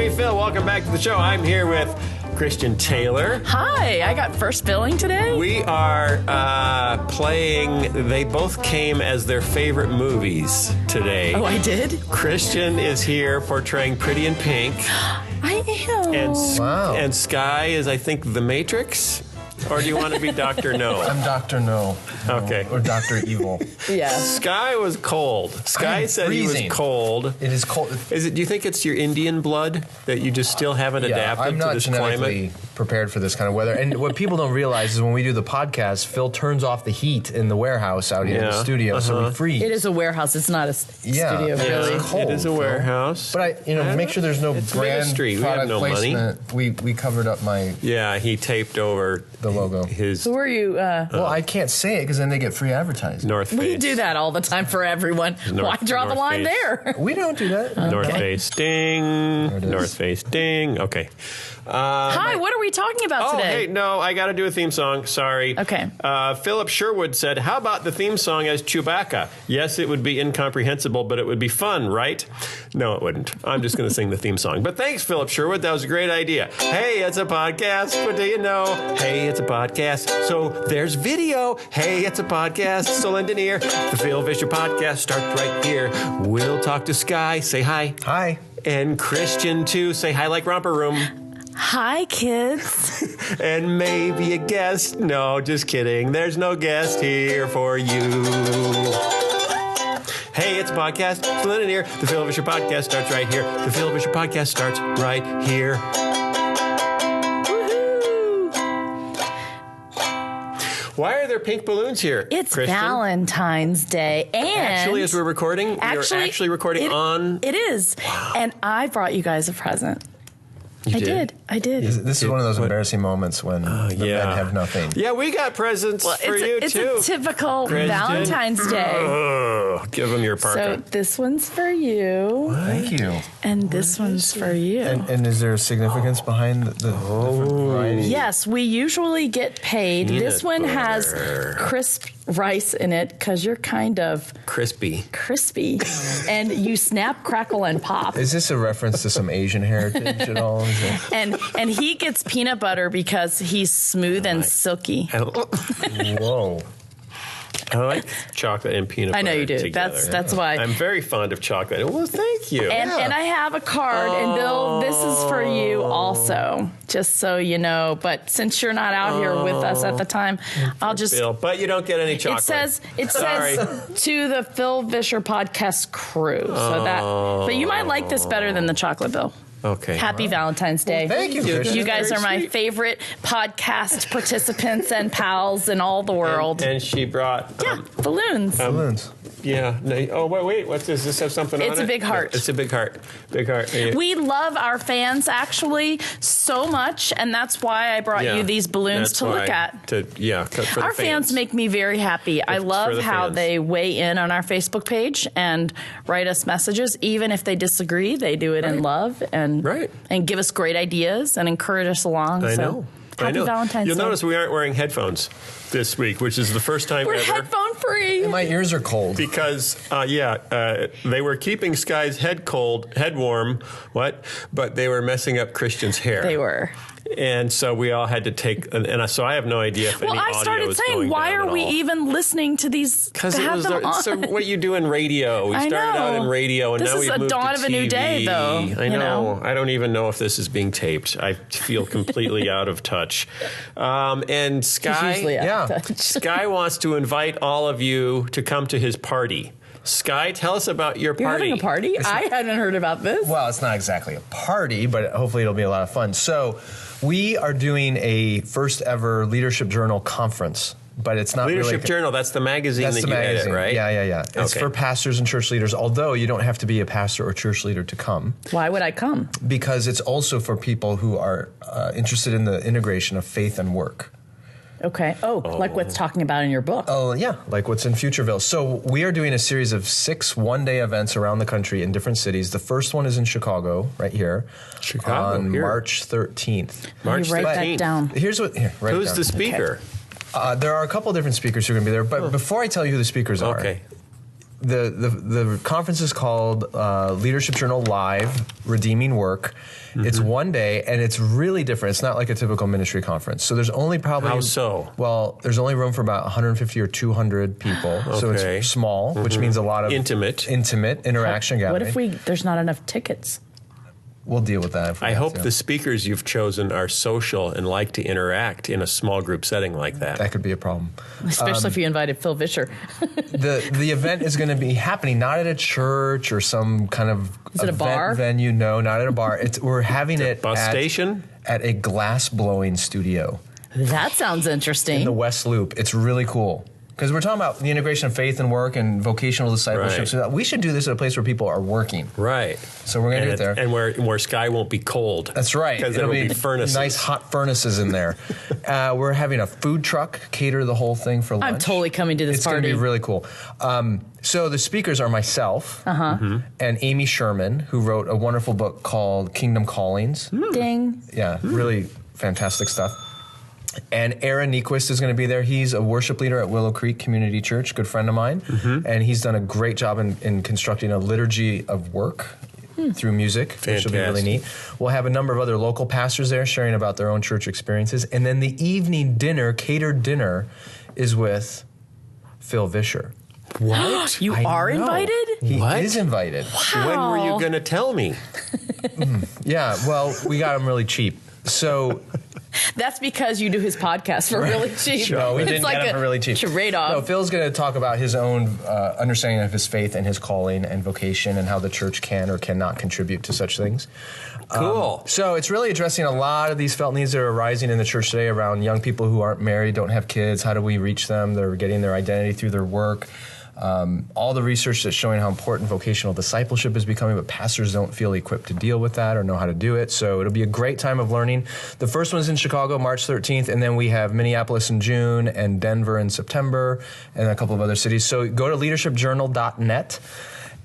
Hey, Phil, welcome back to the show. I'm here with Christian Taylor. Hi, I got first billing today. We are playing They Both Came as Their Favorite Movies today. Oh, I did? Christian is here portraying Pretty in Pink. I am. And Sky is, I think, The Matrix? Or do you want to be Dr. No? I'm Dr. No. Okay. Or Dr. Evil. Yeah. Sky was cold. Sky said freezing. he was cold. It is cold. Do you think it's your Indian blood that you just still haven't adapted to this climate? I'm not genetically prepared for this kind of weather. And what people don't realize is when we do the podcast, Phil turns off the heat in the warehouse out here in the studio, so we freeze. It is a warehouse. It's not a studio, really. It's cold, it is a warehouse. But make sure there's no brand ministry. product We have no placement. money. We covered up my he taped over the logo. Who are you? Well, I can't say it because then they get free advertising. North Face. We do that all the time for everyone. Why draw the line Face. there? We don't do that. North Face ding. North Face ding. Okay. Hi, what are we talking about today? Oh, hey, no, I got to do a theme song. Sorry. Okay. Philip Sherwood said, how about the theme song as Chewbacca? Yes, it would be incomprehensible, but it would be fun, right? No, it wouldn't. I'm just going to sing the theme song. But thanks, Philip Sherwood. That was a great idea. Hey, it's a podcast. What do you know? Hey, it's a podcast. So there's video. Hey, it's a podcast. So lend an ear. The Phil Vischer podcast starts right here. We'll talk to Sky. Say hi. Hi. And Christian, too. Say hi like Romper Room. Hi, kids. And maybe a guest. No, just kidding. There's no guest here for you. Hey, it's a podcast. So lend an ear. The Phil Vischer podcast starts right here. The Phil Vischer podcast starts right here. Why are there pink balloons here? It's Christian? Valentine's Day, and Actually, as we're recording, you're actually recording on. It is, Wow. and I brought you guys a present. I did. This is one of those embarrassing moments when the men have nothing. Yeah, we got presents for you, it's too. It's a typical Christian. Valentine's Day. Oh, give them your parka. So this one's for you. Thank you. And this one's for you. And is there a significance behind the different variety? Yes, we usually get paid. Peanut This one butter. has crisp rice in it because you're kind of Crispy. and you snap, crackle, and pop. Is this a reference to some Asian heritage at all? And he gets peanut butter because he's smooth and silky. Whoa. I like chocolate and peanut butter. I know you do. Together. That's why. I'm very fond of chocolate. Well, thank you. And I have a card, and Bill, this is for you also, just so you know. But since you're not out here with us at the time, I'll just. Bill, but you don't get any chocolate. It says to the Phil Vischer podcast crew. So but you might like this better than the chocolate, Bill. Okay. Happy Valentine's Day. Well, thank you, Christian. You guys Very are my sweet. favorite podcast participants and pals in all the world. And she brought. Balloons. Balloons. Yeah. No, oh, wait. What's this? Does this have something on it? It's a big heart. It's a big heart. Big heart. Yeah. We love our fans, actually, so much, and that's why I brought you these balloons That's to look why. at. For Our the fans make me very happy. I love the how fans. they weigh in on our Facebook page and write us messages. Even if they disagree, they do it in love and give us great ideas and encourage us along. I So, know. Happy Valentine's You'll Day. notice we aren't wearing headphones this week, which is the first time We're ever. headphone free. And my ears are cold. Because, they were keeping Sky's head warm, but they were messing up Christian's hair. They were. And so we all had to take, so I have no idea if any audio I started was saying, going why down are at we all. even listening to these? Because to it have was them on? so what you do in radio. We I started out know. in radio, and This now is we've a moved dawn to of a new TV. day, though, I you know. know. I don't even know if this is being taped. I feel completely out of touch. And Sky, He's usually out of touch. Sky wants to invite all of you to come to his party. Sky, tell us about your You're party. having a party? I hadn't heard about this. Well, it's not exactly a party, but hopefully it'll be a lot of fun. So we are doing a first ever Leadership Journal conference, but it's not Leadership really... Journal, that's the magazine That's that the you magazine, edit, right? Yeah. It's Okay. for pastors and church leaders, although you don't have to be a pastor or church leader to come. Why would I come? Because it's also for people who are interested in the integration of faith and work. Okay. Oh, like what's talking about in your book. Oh, yeah, like what's in Futureville. So we are doing a series of 6 one-day events around the country in different cities. The first one is in Chicago, right here, on March 13th. March You write 13th. that down. Here's what. Here, write it Who's down. the speaker? There are a couple different speakers who are going to be there, but before I tell you who the speakers are, the conference is called Leadership Journal Live, Redeeming Work. Mm-hmm. It's one day, and it's really different. It's not like a typical ministry conference. So there's only probably... How so? Well, there's only room for about 150 or 200 people. Okay. So it's small, which means a lot of... Intimate interaction gathering. What if there's not enough tickets? We'll deal with that. I hope the speakers you've chosen are social and like to interact in a small group setting like that. That could be a problem. Especially if you invited Phil Vischer. The event is going to be happening not at a church or some kind of bar venue. No, not at a bar. We're having it bus station at a glass blowing studio. That sounds interesting. In the West Loop. It's really cool. Because we're talking about the integration of faith and work and vocational discipleship. Right. So we should do this at a place where people are working. Right. So we're going to do it there. And where sky won't be cold. That's right. Because it'll be furnaces. Nice hot furnaces in there. We're having a food truck cater the whole thing for lunch. I'm totally coming to this party. It's going to be really cool. So the speakers are myself and Amy Sherman, who wrote a wonderful book called Kingdom Callings. Ding. Yeah, really fantastic stuff. And Aaron Nyquist is going to be there. He's a worship leader at Willow Creek Community Church, good friend of mine. And he's done a great job in constructing a liturgy of work through music, which will be really neat. We'll have a number of other local pastors there sharing about their own church experiences. And then the evening dinner, catered dinner, is with Phil Vischer. What? You are invited? He is invited. Wow. When were you going to tell me? Yeah, well, we got him really cheap. So... That's because you do his podcast for really cheap. No, we didn't get him for really cheap. Trade-off. No, Phil's going to talk about his own understanding of his faith and his calling and vocation and how the church can or cannot contribute to such things. Cool. So it's really addressing a lot of these felt needs that are arising in the church today around young people who aren't married, don't have kids. How do we reach them? They're getting their identity through their work. All the research that's showing how important vocational discipleship is becoming, but pastors don't feel equipped to deal with that or know how to do it. So it'll be a great time of learning. The first one's in Chicago, March 13th, and then we have Minneapolis in June and Denver in September and a couple of other cities. So go to leadershipjournal.net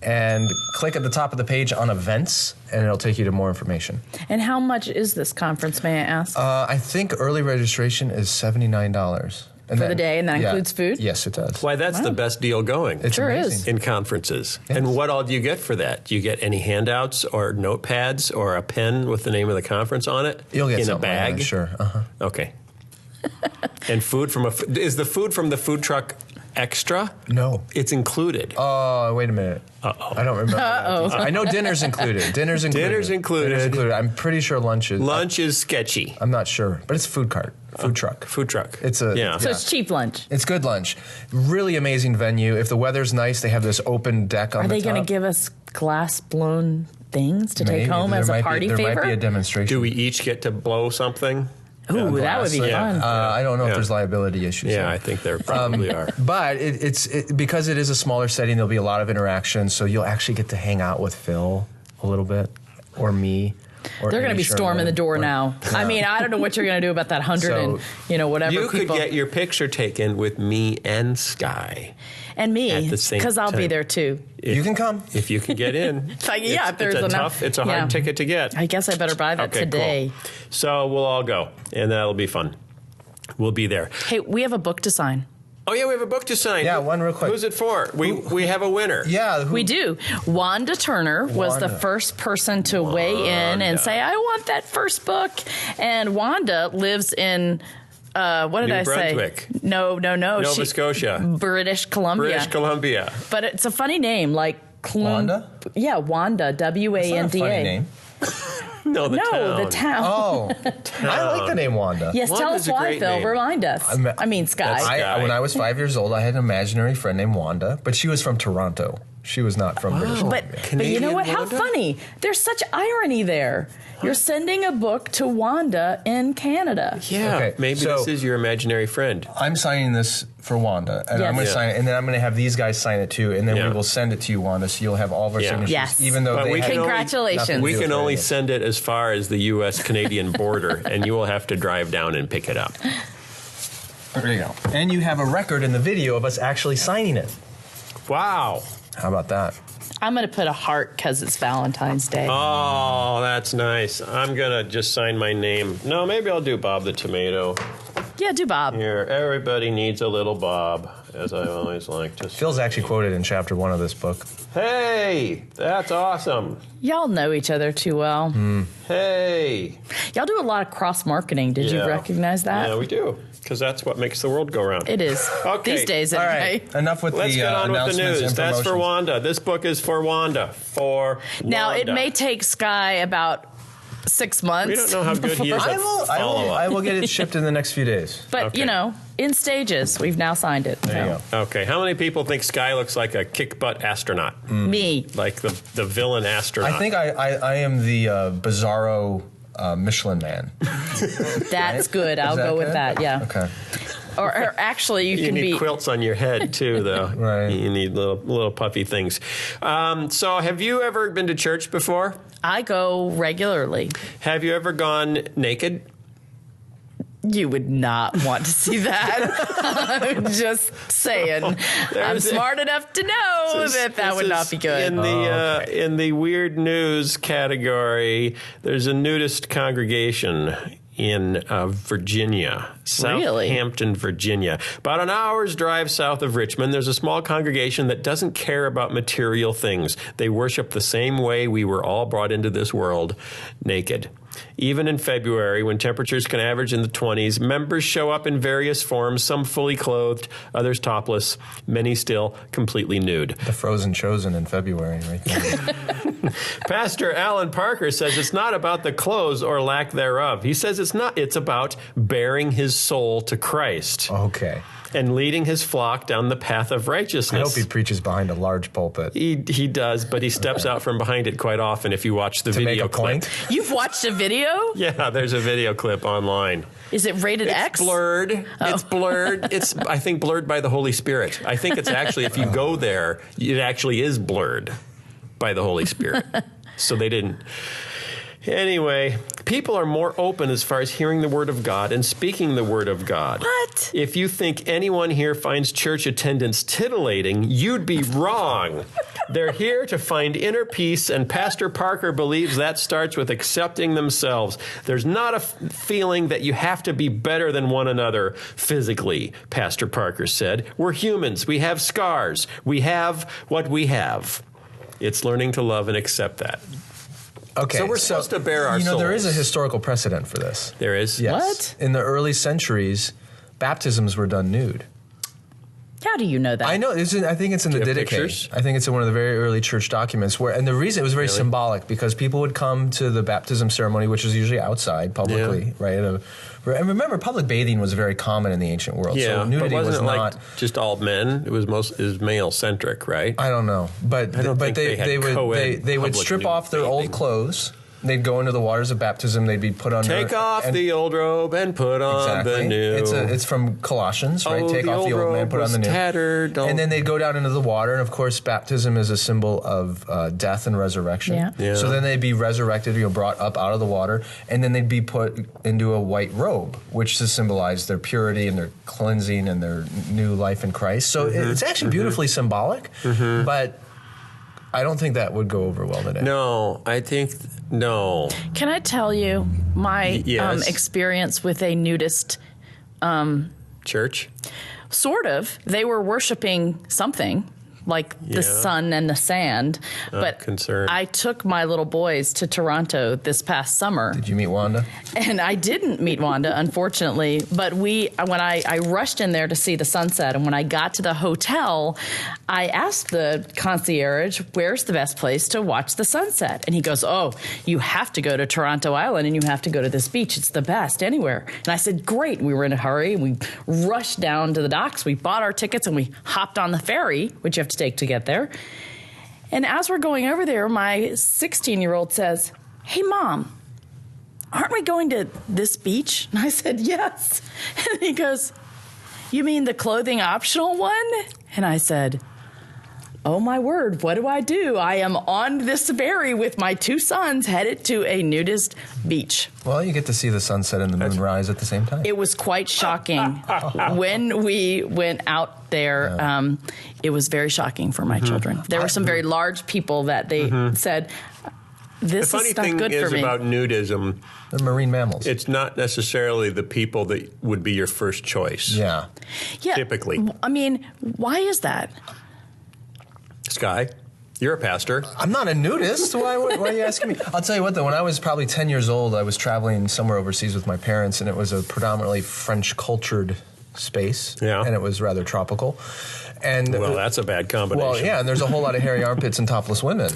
and click at the top of the page on events, and it'll take you to more information. And how much is this conference, may I ask? I think early registration is $79. For the day, and that includes food? Yes, it does. Why, that's the best deal going. It sure amazing. is. In conferences. Yes. And what all do you get for that? Do you get any handouts or notepads or a pen with the name of the conference on it? You'll get in something a bag? Like that, sure. Okay. And food from is the food from the food truck extra? No. It's included. Oh, wait a minute. Uh-oh. I don't remember. I know dinner's included. Dinner's included. I'm pretty sure lunch is. Lunch is sketchy. I'm not sure, but it's food cart. Food truck. Food truck. It's So it's cheap lunch. It's good lunch. Really amazing venue. If the weather's nice, they have this open deck on the top. Are they going to give us glass-blown things to take home as a party favor? There might be a demonstration. Do we each get to blow something? Ooh, that would be fun. I don't know if there's liability issues. Yeah, I think there probably are. But because it is a smaller setting, there'll be a lot of interaction, so you'll actually get to hang out with Phil a little bit, or me. They're going to be storming the door now. Yeah. I mean, I don't know what you're going to do about that 100 and whatever. You could get your picture taken with me and Sky. And me, because I'll be there too. You can come if you can get in. It's a hard ticket to get. I guess I better buy that today. Cool. So we'll all go, and that'll be fun. We'll be there. Hey, we have a book to sign. Oh, yeah, we have a book to sign. Yeah, one real quick. Who's it for? We have a winner. Yeah. We do. Wanda Turner was the first person to weigh in and say, I want that first book. And Wanda lives in... what did I say? Brunswick. No. Nova Scotia. British Columbia. But it's a funny name, like... Wanda? Yeah, Wanda, W-A-N-D-A. That's not a funny name. No, the town. Oh, I like the name Wanda. Yes, tell us why, Phil. Name. Remind us. I mean, Sky. When I was 5 years old, I had an imaginary friend named Wanda, but she was from Toronto. She was not from British Columbia. But you know what? How funny. There's such irony there. You're sending a book to Wanda in Canada. Yeah, okay, maybe this is your imaginary friend. I'm signing this for Wanda, and I'm going to sign it, and then I'm going to have these guys sign it too, and then we will send it to you, Wanda, so you'll have all of our signatures. Yes. Even though Congratulations. We can only send it as far as the U.S.-Canadian border, and you will have to drive down and pick it up. There you go. And you have a record in the video of us actually signing it. Wow. How about that? I'm going to put a heart because it's Valentine's Day. Oh, that's nice. I'm going to just sign my name. No, maybe I'll do Bob the Tomato. Yeah, do Bob. Here, everybody needs a little Bob. as I always like to say. Phil's actually quoted in chapter 1 of this book. Hey, that's awesome. Y'all know each other too well. Hey. Y'all do a lot of cross-marketing. Did you recognize that? Yeah, we do. Because that's what makes the world go round. It is. Okay. These days, All anyway. right, enough with Let's the get on with the announcements news. and That's for promotions. Wanda. This book is for Wanda. Now, it may take Sky about 6 months. We don't know how good he is I at will, follow-up. I will get it shipped in the next few days. But, Okay. you know, in stages. We've now signed it. There you go. Okay, how many people think Sky looks like a kick-butt astronaut? Me. Like the villain astronaut? I think I am the Bizarro Michelin Man. That's good. I'll that go with good? that, yeah. Okay. Or actually, you You can need be... quilts on your head, too, though. Right. You need little puffy things. So have you ever been to church before? I go regularly. Have you ever gone naked? You would not want to see that. I'm just saying. I'm there's- smart enough to know that would not be good. In the weird news category, there's a nudist congregation in Virginia, Really? Southampton, Virginia. About an hour's drive south of Richmond, there's a small congregation that doesn't care about material things. They worship the same way we were all brought into this world, naked. Even in February, when temperatures can average in the 20s, members show up in various forms, some fully clothed, others topless, many still completely nude. The Frozen Chosen in February, right there. Pastor Alan Parker says it's not about the clothes or lack thereof. He says it's about bearing his soul to Christ Okay. and leading his flock down the path of I righteousness. hope he preaches behind a large pulpit. He does, but he steps out from behind it quite often if you watch the To video make a point? clip. You've watched a video? Yeah, there's a video clip online. Is it rated X? It's blurred. It's blurred. It's, I think, blurred by the Holy Spirit. I think it's actually, if you go there, it actually is blurred by the Holy Spirit. So they didn't. Anyway, people are more open as far as hearing the Word of God and speaking the Word of God. What? If you think anyone here finds church attendance titillating, you'd be wrong. They're here to find inner peace, and Pastor Parker believes that starts with accepting themselves. There's not a feeling that you have to be better than one another physically, Pastor Parker said. We're humans. We have scars. We have what we have. It's learning to love and accept that. Okay. So we're supposed to bear our there is a souls. historical precedent for this. There is? Yes. What? In the early centuries, baptisms were done nude. How do you know that? I know. I think it's in the Do you have Didache. pictures? I think it's in one of the very early church documents. And the reason it was very symbolic because people would come to the baptism ceremony, which was usually outside publicly, right? And remember, public bathing was very common in the ancient world. Yeah, so nudity but wasn't was it not. like just all men? It was male centric, right? I don't know, but I don't think they they had co-ed would public strip nude off their old bathing. clothes. They'd go into the waters of baptism. They'd be put under. Take off and- the old robe and put on Exactly. the new. It's from Colossians, right? Oh, Take the off the old old man, robe put on was the new. tattered. And then they'd go down into the water, and of course, baptism is a symbol of death and resurrection. Yeah. Yeah. So then they'd be resurrected, brought up out of the water, and then they'd be put into a white robe, which to symbolize their purity and their cleansing and their new life in Christ. So it's actually beautifully symbolic, but I don't think that would go over well today. No, I think no. Can I tell you my Yes. experience with a nudist? Church. Sort of. They were worshiping something like the sun and the sand. But concerned. I took my little boys to Toronto this past summer. Did you meet Wanda? And I didn't meet Wanda, unfortunately. But when I rushed in there to see the sunset, and when I got to the hotel, I asked the concierge, where's the best place to watch the sunset? And he goes, oh, you have to go to Toronto Island, and you have to go to this beach. It's the best anywhere. And I said, great. We were in a hurry. We rushed down to the docks. We bought our tickets, and we hopped on the ferry, which you have to take to get there. And as we're going over there, my 16-year-old says, hey, Mom, aren't we going to this beach? And I said, yes. And he goes, you mean the clothing optional one? And I said, oh, my word, what do? I am on this ferry with my two sons headed to a nudist beach. Well, you get to see the sunset and the moon rise at the same time. It was quite shocking. When we went out there, it was very shocking for my children. There were some very large people that they said, This the funny is not thing good is for me. about nudism, They're marine mammals. it's not necessarily the people that would be your first choice. Yeah. Yeah. Typically. I mean, why is that? Sky, you're a pastor. I'm not a nudist. Why are you asking me? I'll tell you what, though. When I was probably 10 years old, I was traveling somewhere overseas with my parents, and it was a predominantly French-cultured space. Yeah. And it was rather tropical. And Well, that's a bad combination. well, yeah, and there's a whole lot of hairy armpits and topless women,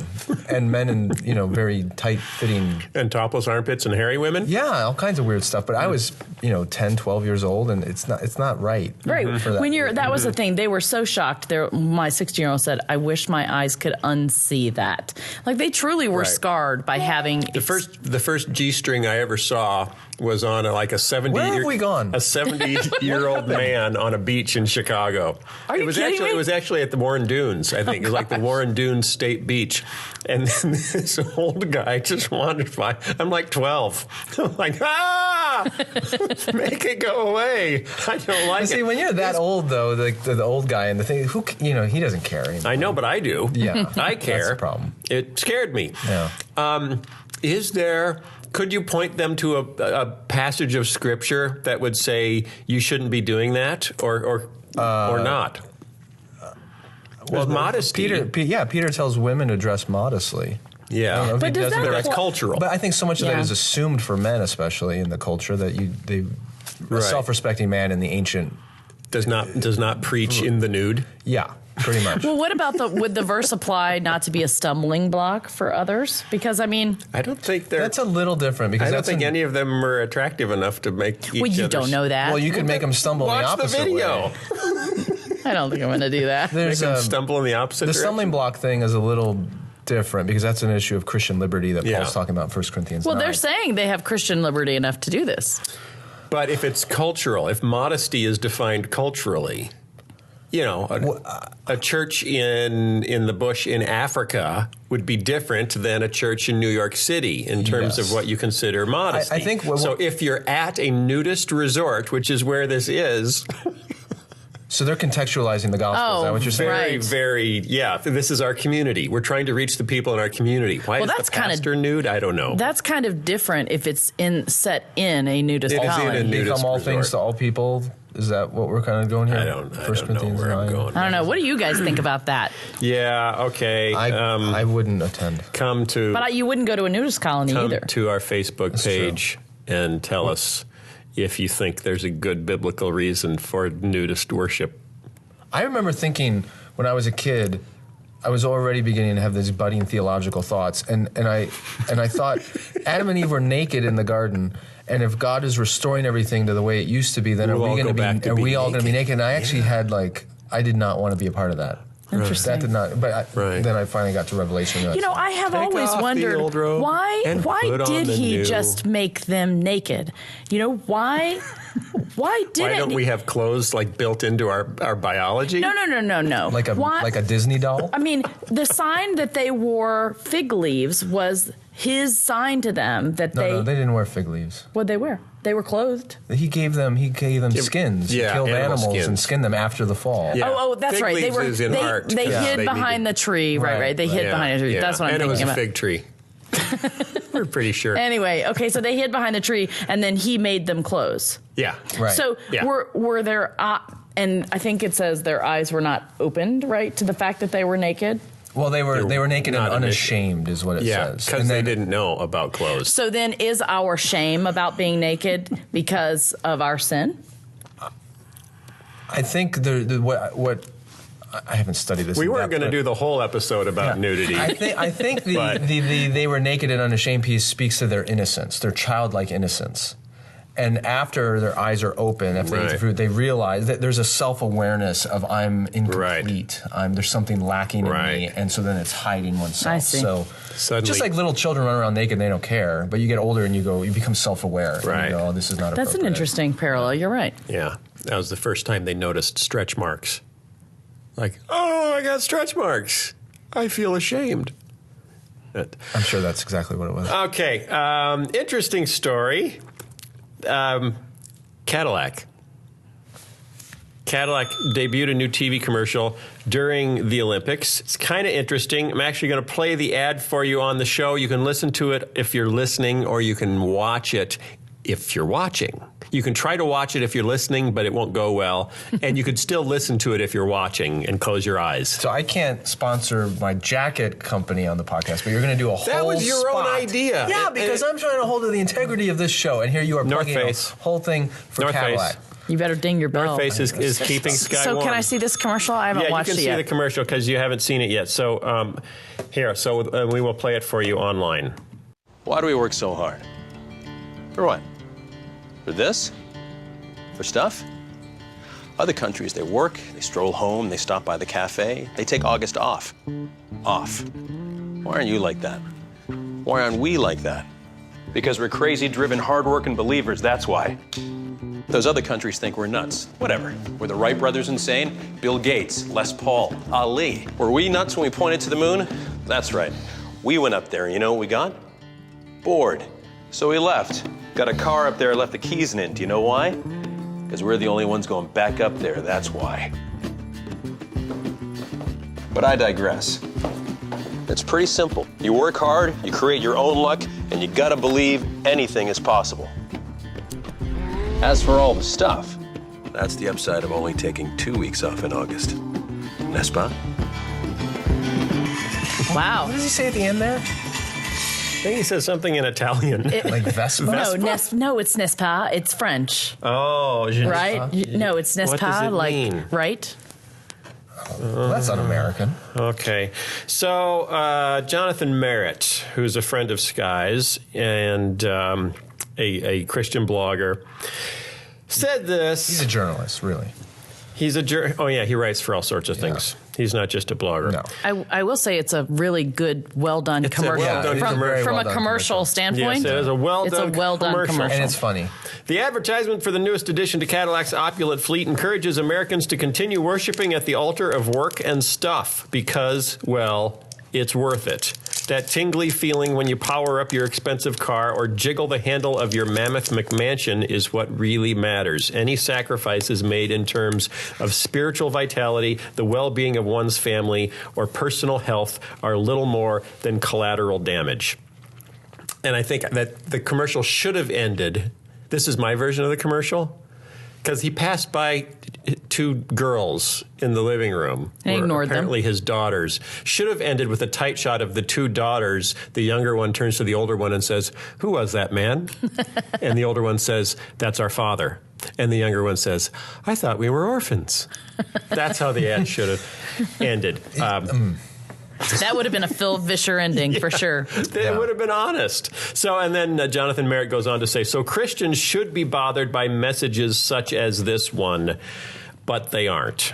and men in very tight-fitting. And topless armpits and hairy women? Yeah, all kinds of weird stuff. But I was 10, 12 years old, and it's not right. Right. For that. When that was the thing. They were so shocked. My 16-year-old said, "I wish my eyes could unsee that." Like they truly were Right. scarred by having The first G-string I ever saw was on a 70 Where have we gone? a 70-year-old man on a beach in Chicago. Are you kidding me? It was actually at the Warren Dunes, I think. It was like the Warren Dunes State Beach. And then this old guy just wandered by. I'm like 12. I'm like, make it go away. I don't like it. See, when you're that old, though, the old guy and the thing, he doesn't care anymore. I know, but I do. Yeah. I care. That's the problem. It scared me. Yeah. Could you point them to a passage of scripture that would say you shouldn't be doing that or not? Well, modesty. Peter tells women to dress modestly. Yeah. I don't know if But he does does that it That's apply- cultural. But I think so much of that Yeah. is assumed for men, especially in the culture, that a Right. self-respecting man in the ancient. does not preach in the nude. Yeah, pretty much. Well, what about would the verse apply not to be a stumbling block for others? Because I mean, I don't think they're. That's a little different because I don't that's think any of them are attractive enough to make. well, you other's- don't know that. Well, you could make them stumble in the Watch the opposite video. way. I don't think I'm going to do that. Make There's them stumble in the opposite the direction. stumbling block thing is a little different because that's an issue of Christian liberty that Yeah. Paul's talking about in 1 Corinthians Well, 9. they're saying they have Christian liberty enough to do this. But if it's cultural, if modesty is defined culturally, a church in the bush in Africa would be different than a church in New York City in terms Yes. of what you consider modesty. I think so if you're at a nudist resort, which is where this is, So they're contextualizing the gospel. Is that what you're saying? right. very, this is our community. We're trying to reach the people in our community. Why is that's the kinda- pastor nude? I don't know. That's kind of different if it's set in a nudist It is in a colony. nudist Become all resort. things to all people. Is that what we're kind of going here? I don't know 1 where I'm going. I don't know. What do you guys think about that? Yeah, okay. I wouldn't attend. Come to But you wouldn't go to a nudist colony come either. to our Facebook That's page and tell us if you think there's a good biblical reason for nudist worship. I remember thinking when I was a kid, I was already beginning to have these budding theological thoughts, and I thought Adam and Eve were naked in the garden, and if God is restoring everything to the way it used to be, then We'll all go back to are be we all going to be naked? naked? And I actually had I did not want to be a part of that. Interesting. That did not. But Right. then I finally got to Revelation. I have Take always off the wondered old robe and why put on did the he new. just make them naked? Why didn't Why don't we have clothes built into our biology? No. like Why- a Disney doll. I mean, the sign that they wore fig leaves was his sign to them that No, they didn't wear fig leaves. what'd they wear? They were clothed. He gave them skins. yeah, he killed animal animals skins. and skinned them after the fall. Yeah. Oh, that's Fig right. They leaves were is in art, they 'cause hid they behind needed- the tree. Right. Right, They hid behind the tree. That's what I'm and thinking it was about. a fig tree. We're pretty sure. Anyway, okay, so they hid behind the tree, and then he made them close. Yeah. Right. So Yeah. were their and I think it says their eyes were not opened, right, to the fact that they were naked. Well, they were naked and not unashamed, is what it Yeah, says. because And they then- didn't know about clothes. So then, is our shame about being naked because of our sin? I think what I haven't studied this. We in weren't depth, going to but- do the whole episode about nudity. I think the, But- the they were naked and unashamed piece speaks to their innocence, their childlike innocence. And after their eyes are open, after they eat the Right. fruit, they realize that there's a self-awareness of I'm incomplete. There's something lacking in me, Right. and so then it's hiding oneself. I see. So Suddenly- just like little children run around naked, and they don't care. But you get older and you become self-aware. And Right. you go, oh, this is not That's an appropriate. interesting parallel. You're right. Yeah, that was the first time they noticed stretch marks. Like, oh, I got stretch marks. I feel ashamed. I'm sure that's exactly what it was. Okay, interesting story. Cadillac. Cadillac debuted a new TV commercial during the Olympics. It's kind of interesting. I'm actually going to play the ad for you on the show. You can listen to it if you're listening, or you can watch it if you're watching. You can try to watch it if you're listening, but it won't go well. And you could still listen to it if you're watching and close your eyes. So I can't sponsor my jacket company on the podcast, but you're going to do a whole That was your spot. own idea. Yeah, because I'm trying to hold to the integrity of this show, and here you are North plugging Face. a whole thing for North Cadillac. Face. You better ding your bell. North Face is keeping Sky So warm. can I see this commercial? I haven't watched you can it see yet. the commercial because you haven't seen it yet. So we will play it for you online. Why do we work so hard? For what? For this? For stuff? Other countries, they work, they stroll home, they stop by the cafe, they take August off. Off. Why aren't you like that? Why aren't we like that? Because we're crazy, driven, hard-working believers, that's why. Those other countries think we're nuts. Whatever. Were the Wright brothers insane? Bill Gates, Les Paul, Ali. Were we nuts when we pointed to the moon? That's right. We went up there, and you know what we got? Bored. So we left. Got a car up there, left the keys in it. Do you know why? Because we're the only ones going back up there, that's why. But I digress. It's pretty simple. You work hard, you create your own luck, and you gotta believe anything is possible. As for all the stuff, that's the upside of only taking 2 weeks off in August. N'est-ce pas? Wow. What does he say at the end there? I think he says something in Italian. Like Vespa? No, it's n'est-ce pas. It's French, Oh, je ne sais right? pas. No, it's n'est-ce What pas. does it Like, mean? right? Well, that's un-American. Okay. So, Jonathan Merritt, who's a friend of Sky's and a Christian blogger, said this. He's a journalist, really. Oh, yeah, he writes for all sorts of things. He's not just a blogger. No. I will say it's a really good, well done It's a commercial. well-done from commercial. from Well a done commercial commercial. standpoint. Yes, it is a well-done commercial. And it's funny. The advertisement for the newest addition to Cadillac's opulent fleet encourages Americans to continue worshiping at the altar of work and stuff because, well, it's worth it. That tingly feeling when you power up your expensive car or jiggle the handle of your mammoth McMansion is what really matters. Any sacrifices made in terms of spiritual vitality, the well-being of one's family, or personal health are little more than collateral damage. And I think that the commercial should have ended. This is my version of the commercial. Because he passed by two girls in the living room. And ignored them. Apparently his daughters. Should have ended with a tight shot of the two daughters. The younger one turns to the older one and says, "Who was that man?" And the older one says, "That's our father." And the younger one says, "I thought we were orphans." That's how the ad should have ended. That would have been a Phil Vischer ending for sure. It would have been honest. So, and then Jonathan Merritt goes on to say, so Christians should be bothered by messages such as this one, but they aren't.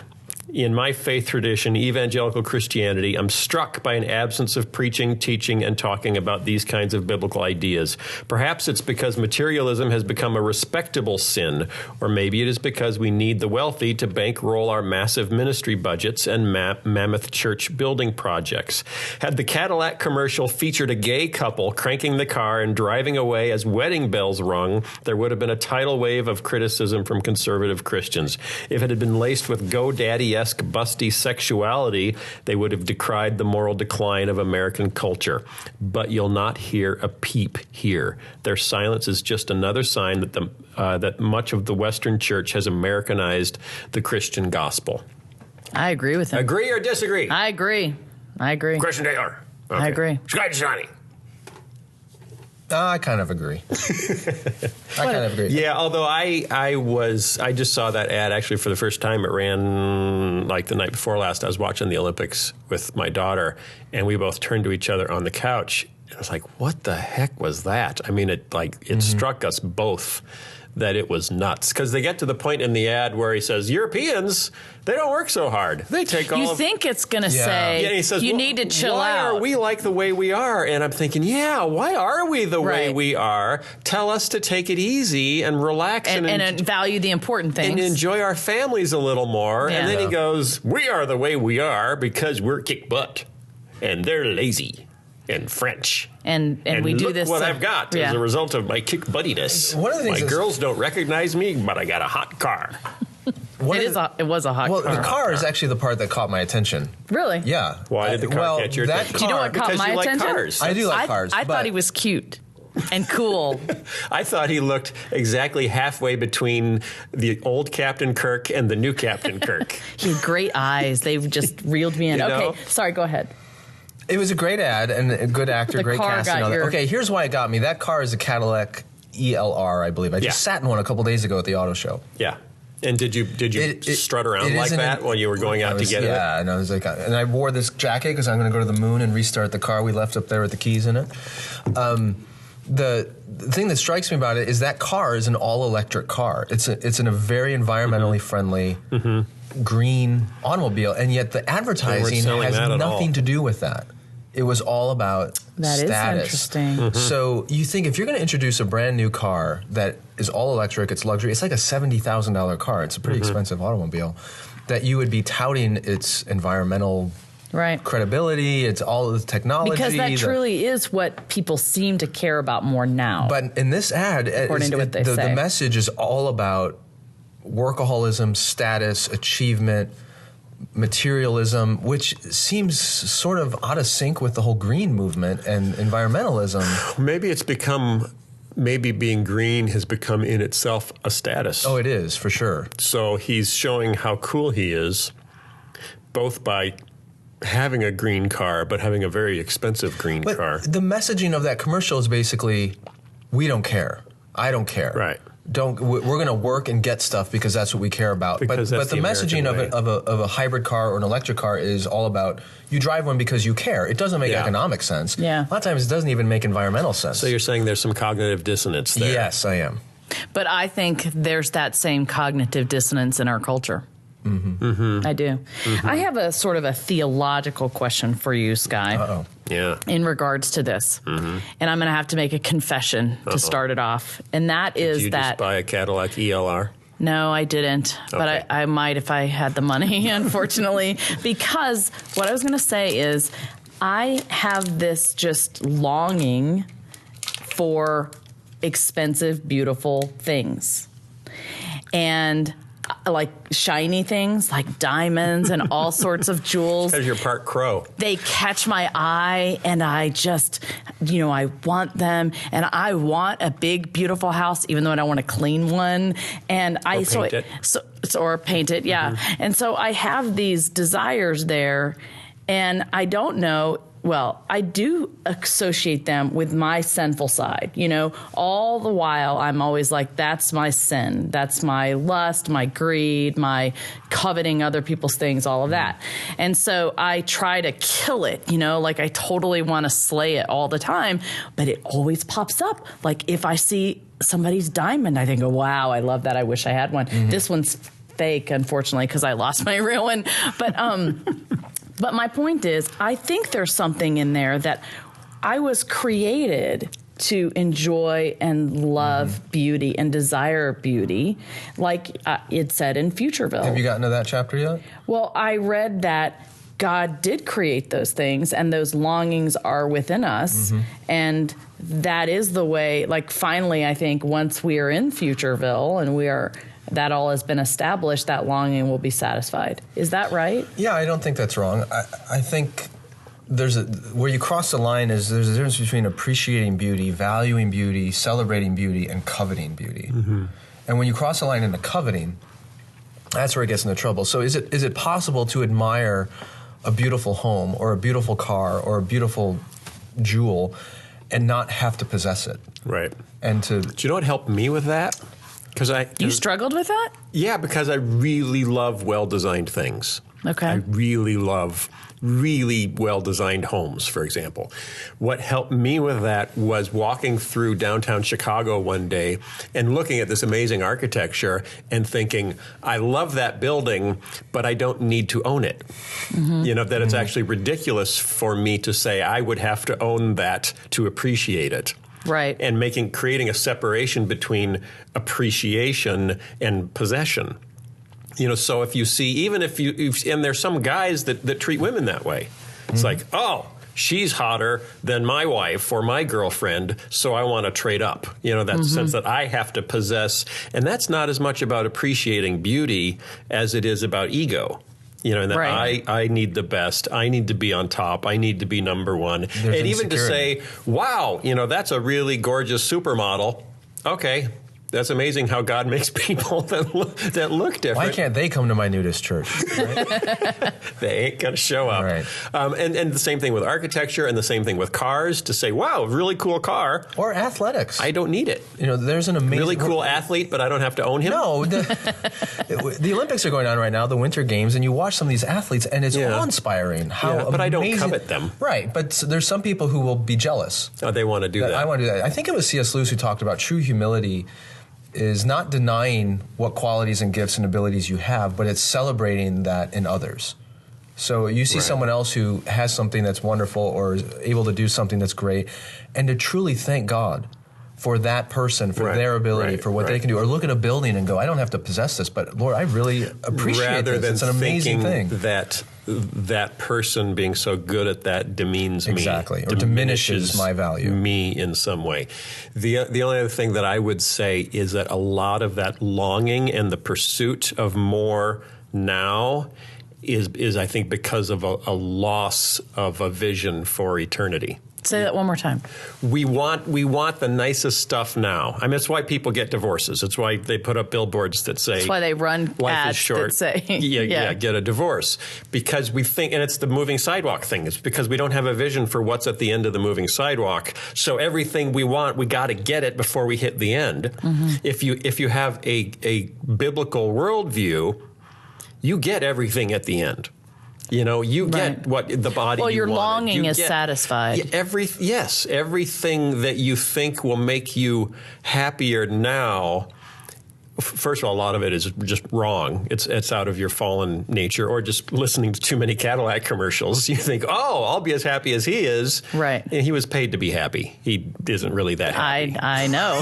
In my faith tradition, evangelical Christianity, I'm struck by an absence of preaching, teaching, and talking about these kinds of biblical ideas. Perhaps it's because materialism has become a respectable sin, or maybe it is because we need the wealthy to bankroll our massive ministry budgets and mammoth church building projects. Had the Cadillac commercial featured a gay couple cranking the car and driving away as wedding bells rung, there would have been a tidal wave of criticism from conservative Christians. If it had been laced with GoDaddy-esque busty sexuality, they would have decried the moral decline of American culture. But you'll not hear a peep here. Their silence is just another sign that that much of the Western church has Americanized the Christian gospel. I agree with him. Agree or disagree? I agree. Christian Taylor. Okay. I agree. Sky Johnny. I kind of agree. Yeah, although I just saw that ad actually for the first time. It ran like the night before last. I was watching the Olympics with my daughter, and we both turned to each other on the couch. And I was like, what the heck was that? I mean, it struck us both that it was nuts. Because they get to the point in the ad where he says, Europeans, they don't work so hard. They take all You think it's going to say, and he says, you need to chill why out. Why are we like the way we are? And I'm thinking, yeah, why are we the way we are? Tell us to take it easy and relax and value the important things. and enjoy our families a little more. Yeah. And then he goes, we are the way we are because we're kick butt. And they're lazy and French. And we do look this. what I've got as yeah. a result of my kick buttiness. One of the things my is- girls don't recognize me, but I got a hot car. It was a hot car. Well, the car is actually the part that caught my attention. Really? Yeah. Why did the car catch your attention? Do you know what caught Because my you like attention? cars. I do like cars. I thought he was cute and cool. I thought he looked exactly halfway between the old Captain Kirk and the new Captain Kirk. He had great eyes. They just reeled me in. You know? Okay, sorry, go ahead. It was a great ad and a good actor, The great car casting. got your- Okay, here's why it got me. That car is a Cadillac ELR, I believe. I just sat in one a couple days ago at the auto show. Yeah. And did you strut around like that while you were going out to get it? Yeah, and I was like, and I wore this jacket because I'm going to go to the moon and restart the car we left up there with the keys in it. The thing that strikes me about it is that car is an all-electric car. It's in a very environmentally friendly green automobile, and yet the advertising has nothing to do with that. It was all about status. That is interesting. So you think if you're going to introduce a brand new car that is all electric, it's luxury, it's like a $70,000 car. It's a pretty expensive automobile. That you would be touting its environmental credibility, it's all the technology. Because that truly is what people seem to care about more now. But in this ad, according to what they say, the message is all about workaholism, status, achievement, materialism, which seems sort of out of sync with the whole green movement and environmentalism. Maybe being green has become in itself a status. Oh, it is, for sure. So he's showing how cool he is, both by having a green car, but having a very expensive green car. The messaging of that commercial is basically, we don't care. I don't care. Right. We're going to work and get stuff because that's what we care about. But the messaging of a hybrid car or an electric car is all about you drive one because you care. It doesn't make economic sense. Yeah. A lot of times it doesn't even make environmental sense. So you're saying there's some cognitive dissonance there. Yes, I am. But I think there's that same cognitive dissonance in our culture. I do. I have a sort of a theological question for you, Sky. Uh-oh. Yeah. In regards to this. And I'm going to have to make a confession to start it off. And that is Did you that... just buy a Cadillac ELR? No, I didn't. Okay. But I might if I had the money, unfortunately. Because what I was going to say is I have this just longing for expensive, beautiful things. And like shiny things like diamonds and all sorts of jewels. Because you're part crow. They catch my eye and I just, I want them, and I want a big, beautiful house, even though I don't want a clean one. And or paint it, yeah. And so I have these desires there, and I don't know. Well, I do associate them with my sinful side. All the while I'm always like, that's my sin. That's my lust, my greed, my coveting other people's things, all of that. And so I try to kill it, like I totally want to slay it all the time, but it always pops up. Like if I see somebody's diamond, I think, oh, wow, I love that. I wish I had one. This one's fake, unfortunately, because I lost my real one. But my point is, I think there's something in there that I was created to enjoy and love beauty and desire beauty, like it said in Futureville. Have you gotten to that chapter yet? Well, I read that God did create those things, and those longings are within us, and that is the way, like finally, I think once we are in Futureville and that all has been established, that longing will be satisfied. Is that right? Yeah, I don't think that's wrong. I think where you cross the line is there's a difference between appreciating beauty, valuing beauty, celebrating beauty, and coveting beauty. And when you cross the line into coveting, that's where it gets into trouble. So is it possible to admire a beautiful home or a beautiful car or a beautiful jewel and not have to possess it? Right. And Do you know what helped me with that? You struggled with that? Yeah, because I really love well-designed things. Okay. I really love really well-designed homes, for example. What helped me with that was walking through downtown Chicago one day and looking at this amazing architecture and thinking, I love that building, but I don't need to own it. That it's actually ridiculous for me to say I would have to own that to appreciate it. Right. And creating a separation between appreciation and possession. So if you see, even if and there's some guys that treat women that way. It's like, oh, she's hotter than my wife or my girlfriend, so I want to trade up. You know, that sense that I have to possess. And that's not as much about appreciating beauty as it is about ego. You know, and that I need the best. I need to be on top. I need to be number one. And even to say, wow, you know, that's a really gorgeous supermodel. Okay. That's amazing how God makes people that look different. Why can't they come to my nudist church? Right? They ain't going to show up. Right. And the same thing with architecture and the same thing with cars, to say, wow, really cool car. Or athletics. I don't need it. You know, there's an amazing... Really cool athlete, but I don't have to own him? No. The Olympics are going on right now, the Winter Games, and you watch some of these athletes, and it's awe-inspiring. But I don't covet them. Right, but there's some people who will be jealous. Oh, they want to do that. I want to do that. I think it was C.S. Lewis who talked about true humility is not denying what qualities and gifts and abilities you have, but it's celebrating that in others. So you see someone else who has something that's wonderful or is able to do something that's great, and to truly thank God for that person, for their ability, for what they can do. Or look at a building and go, I don't have to possess this, but Lord, I really appreciate this. It's an amazing thing. That person being so good at that demeans me. Exactly, or diminishes my value. Me in some way. The only other thing that I would say is that a lot of that longing and the pursuit of more now is I think, because of a loss of a vision for eternity. Say that one more time. We want the nicest stuff now. I mean, it's why people get divorces. It's why they put up billboards that say... That's why they run ads that say... get a divorce. Because we think, and it's the moving sidewalk thing. It's because we don't have a vision for what's at the end of the moving sidewalk. So everything we want, we got to get it before we hit the end. Mm-hmm. If you have a biblical worldview, you get everything at the end. You know, you get what the body. Well, your wanted. longing is satisfied. Everything that you think will make you happier now. First of all, a lot of it is just wrong. It's out of your fallen nature, or just listening to too many Cadillac commercials. You think, oh, I'll be as happy as he is. Right. And he was paid to be happy. He isn't really that happy. I know.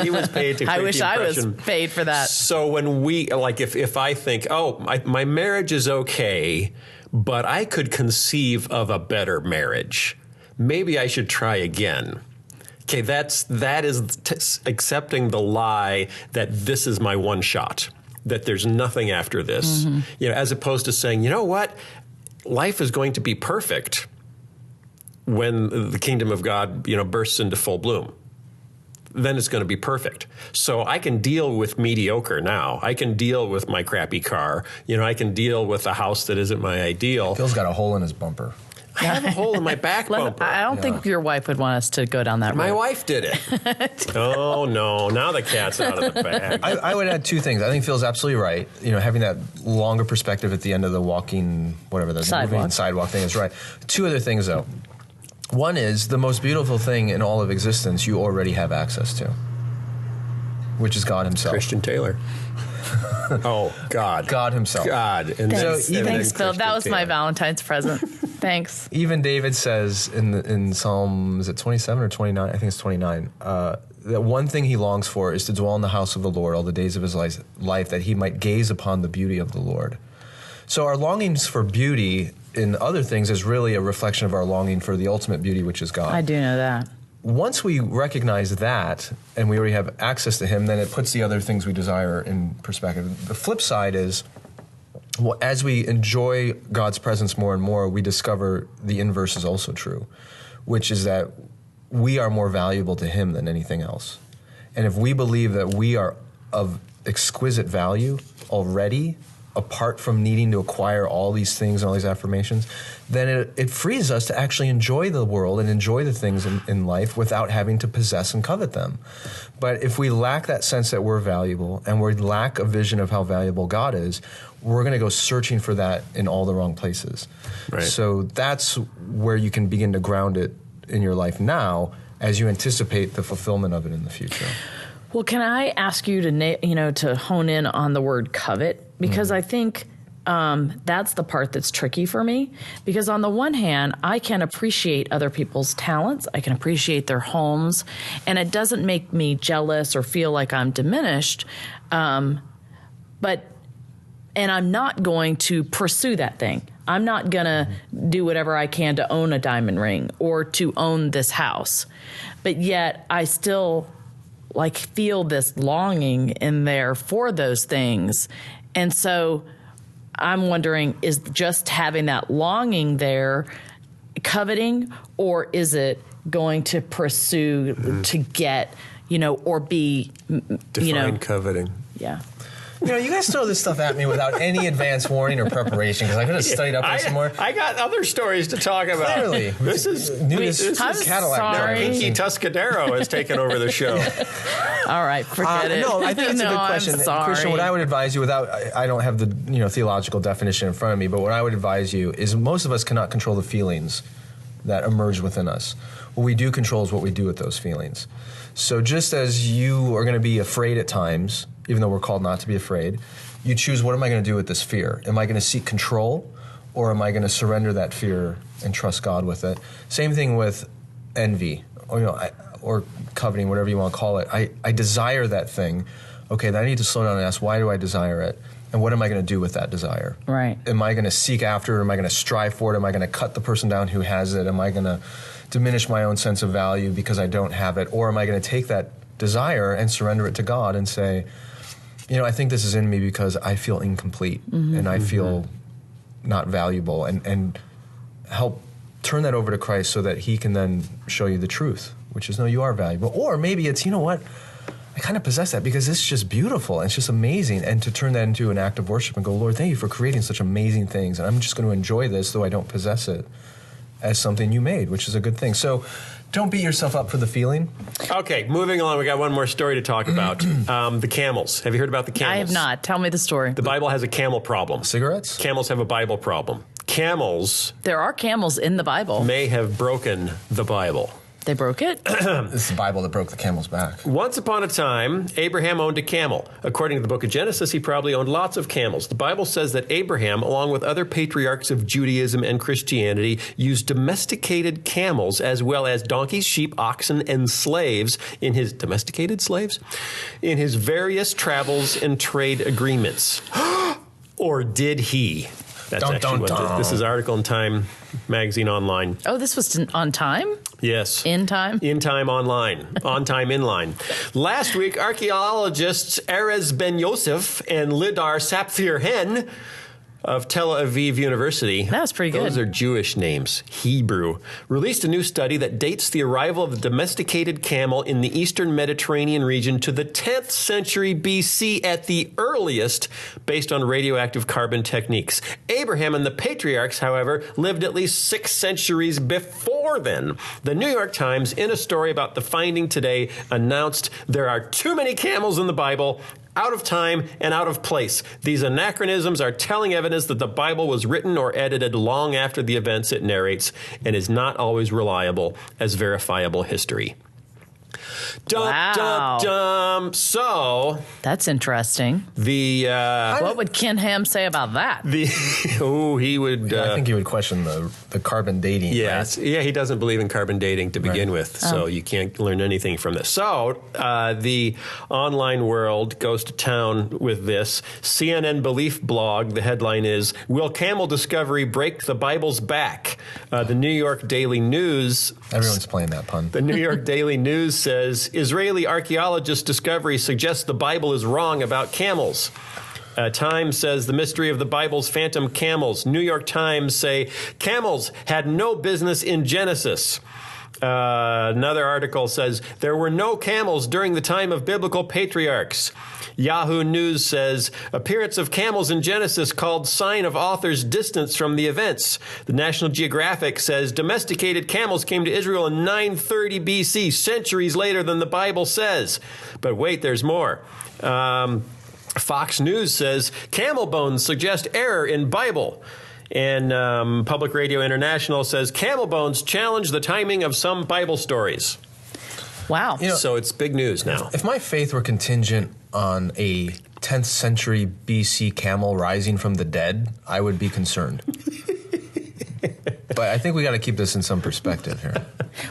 He was paid to. I wish I was paid for that. So when we if I think, oh, my marriage is okay, but I could conceive of a better marriage, maybe I should try again. Okay, that is accepting the lie that this is my one shot, that there's nothing after this. Mm-hmm. You know, as opposed to saying, you know what, life is going to be perfect when the kingdom of God, you know, bursts into full bloom. Then it's going to be perfect. So I can deal with mediocre now. I can deal with my crappy car. You know, I can deal with a house that isn't my ideal. Phil's got a hole in his bumper. I have a hole in my back bumper. I don't think your wife would want us to go down that road. My wife did it. Oh, no. Now the cat's out of the bag. I would add two things. I think Phil's absolutely right. You know, having that longer perspective at the end of the walking, whatever the moving sidewalk thing is right. Two other things, though. One is the most beautiful thing in all of existence you already have access to, which is God himself. Christian Taylor. Oh, God. God himself. God. And thanks, Phil. That was my Valentine's present. Thanks. Even David says in Psalm, is it 27 or 29? I think it's 29. That one thing he longs for is to dwell in the house of the Lord all the days of his life, that he might gaze upon the beauty of the Lord. So our longings for beauty in other things is really a reflection of our longing for the ultimate beauty, which is God. I do know that. Once we recognize that and we already have access to him, then it puts the other things we desire in perspective. The flip side is, well, as we enjoy God's presence more and more, we discover the inverse is also true, which is that we are more valuable to him than anything else. And if we believe that we are of exquisite value already, apart from needing to acquire all these things and all these affirmations, then it frees us to actually enjoy the world and enjoy the things in life without having to possess and covet them. But if we lack that sense that we're valuable and we lack a vision of how valuable God is, we're going to go searching for that in all the wrong places. Right. So that's where you can begin to ground it in your life now as you anticipate the fulfillment of it in the future. Well, can I ask you to hone in on the word covet? Because I think that's the part that's tricky for me. Because on the one hand, I can appreciate other people's talents. I can appreciate their homes. And it doesn't make me jealous or feel like I'm diminished. And I'm not going to pursue that thing. I'm not going to do whatever I can to own a diamond ring or to own this house. But yet I still like feel this longing in there for those things. And so I'm wondering, is just having that longing there coveting, or is it going to pursue to get, or be, Define coveting. Yeah. You guys throw this stuff at me without any advance warning or preparation because I could have studied up on some more. I got other stories to talk about. Clearly. This is I'm Cadillac. sorry. Pinky Tuscadero has taken over the show. All right, forget it. No, I think it's a good question. I'm sorry. Christian, what I would advise you I don't have the theological definition in front of me, but what I would advise you is most of us cannot control the feelings that emerge within us. What we do control is what we do with those feelings. So just as you are going to be afraid at times, even though we're called not to be afraid, you choose, what am I going to do with this fear? Am I going to seek control, or am I going to surrender that fear and trust God with it? Same thing with envy, or coveting, whatever you want to call it. I desire that thing. Okay, then I need to slow down and ask, why do I desire it? And what am I going to do with that desire? Right. Am I going to seek after it? Am I going to strive for it? Am I going to cut the person down who has it? Am I going to diminish my own sense of value because I don't have it? Or am I going to take that desire and surrender it to God and say, I think this is in me because I feel incomplete and I feel not valuable, and help turn that over to Christ so that he can then show you the truth, which is, no, you are valuable. Or maybe it's, what? I kind of possess that because it's just beautiful and it's just amazing, and to turn that into an act of worship and go, Lord, thank you for creating such amazing things, and I'm just going to enjoy this, though I don't possess it, as something you made, which is a good thing. So don't beat yourself up for the feeling. Okay, moving along. We got one more story to talk about. The camels. Have you heard about the camels? I have not. Tell me the story. The Bible has a camel problem. Cigarettes? Camels have a Bible problem. Camels There are camels in the Bible. may have broken the Bible. They broke it? It's the Bible that broke the camel's back. Once upon a time, Abraham owned a camel. According to the book of Genesis, he probably owned lots of camels. The Bible says that Abraham, along with other patriarchs of Judaism and Christianity, used domesticated camels as well as donkeys, sheep, oxen, and slaves in his domesticated slaves in his various travels and trade agreements. Or did he? That's actually what this is. Article in Time magazine online. Oh, this was on Time? Yes. In Time? In Time online. On Time inline. Last week, archaeologists Erez Ben Yosef and Lidar Sapphire Hen of Tel Aviv University. That was pretty good. Those are Jewish names, Hebrew. Released a new study that dates the arrival of the domesticated camel in the eastern Mediterranean region to the 10th century BC at the earliest, based on radioactive carbon techniques. Abraham and the patriarchs, however, lived at least 6 centuries before then. The New York Times, in a story about the finding today, announced there are too many camels in the Bible, out of time and out of place. These anachronisms are telling evidence that the Bible was written or edited long after the events it narrates and is not always reliable as verifiable history. Wow. So That's interesting. the What would Ken Ham say about that? he would. I think he would question the carbon dating. Yes. Right? Yeah, he doesn't believe in carbon dating to begin with, so you can't learn anything from this. So the online world goes to town with this. CNN Belief blog, the headline is, Will Camel Discovery Break the Bible's Back? The New York Daily News. Everyone's playing that pun. The New York Daily News says, Israeli archaeologist discovery suggests the Bible is wrong about camels. Time says the mystery of the Bible's phantom camels. New York Times say camels had no business in Genesis. Another article says there were no camels during the time of biblical patriarchs. Yahoo News says appearance of camels in Genesis called sign of author's distance from the events. The National Geographic says domesticated camels came to Israel in 930 BC, centuries later than the Bible says. But wait, there's more. Fox News says camel bones suggest error in Bible. And Public Radio International says camel bones challenge the timing of some Bible stories. Wow. So it's big news now. If my faith were contingent on a 10th century BC camel rising from the dead, I would be concerned. But I think we got to keep this in some perspective here.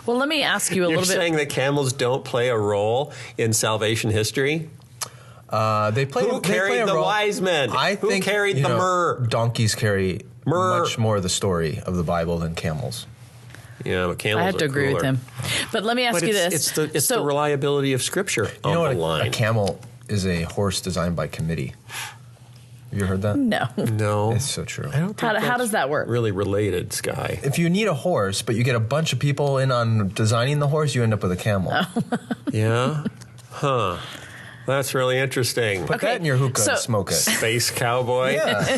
Well, let me ask you a You're little bit. saying that camels don't play a role in salvation history? They play. Who carried the wise men? Who carried the myrrh? Donkeys carry much more the story of the Bible than camels. Yeah, but camels I have to are agree cooler. with him. But let me ask But you this. it's the reliability of Scripture You know on what? the line. A camel is a horse designed by committee. Have you heard that? No. No. It's so true. I don't think How does that work? really related, Sky. If you need a horse, but you get a bunch of people in on designing the horse, you end up with a camel. Yeah? Huh. That's really interesting. Put that in your hookah and smoke it. Space cowboy. Yeah.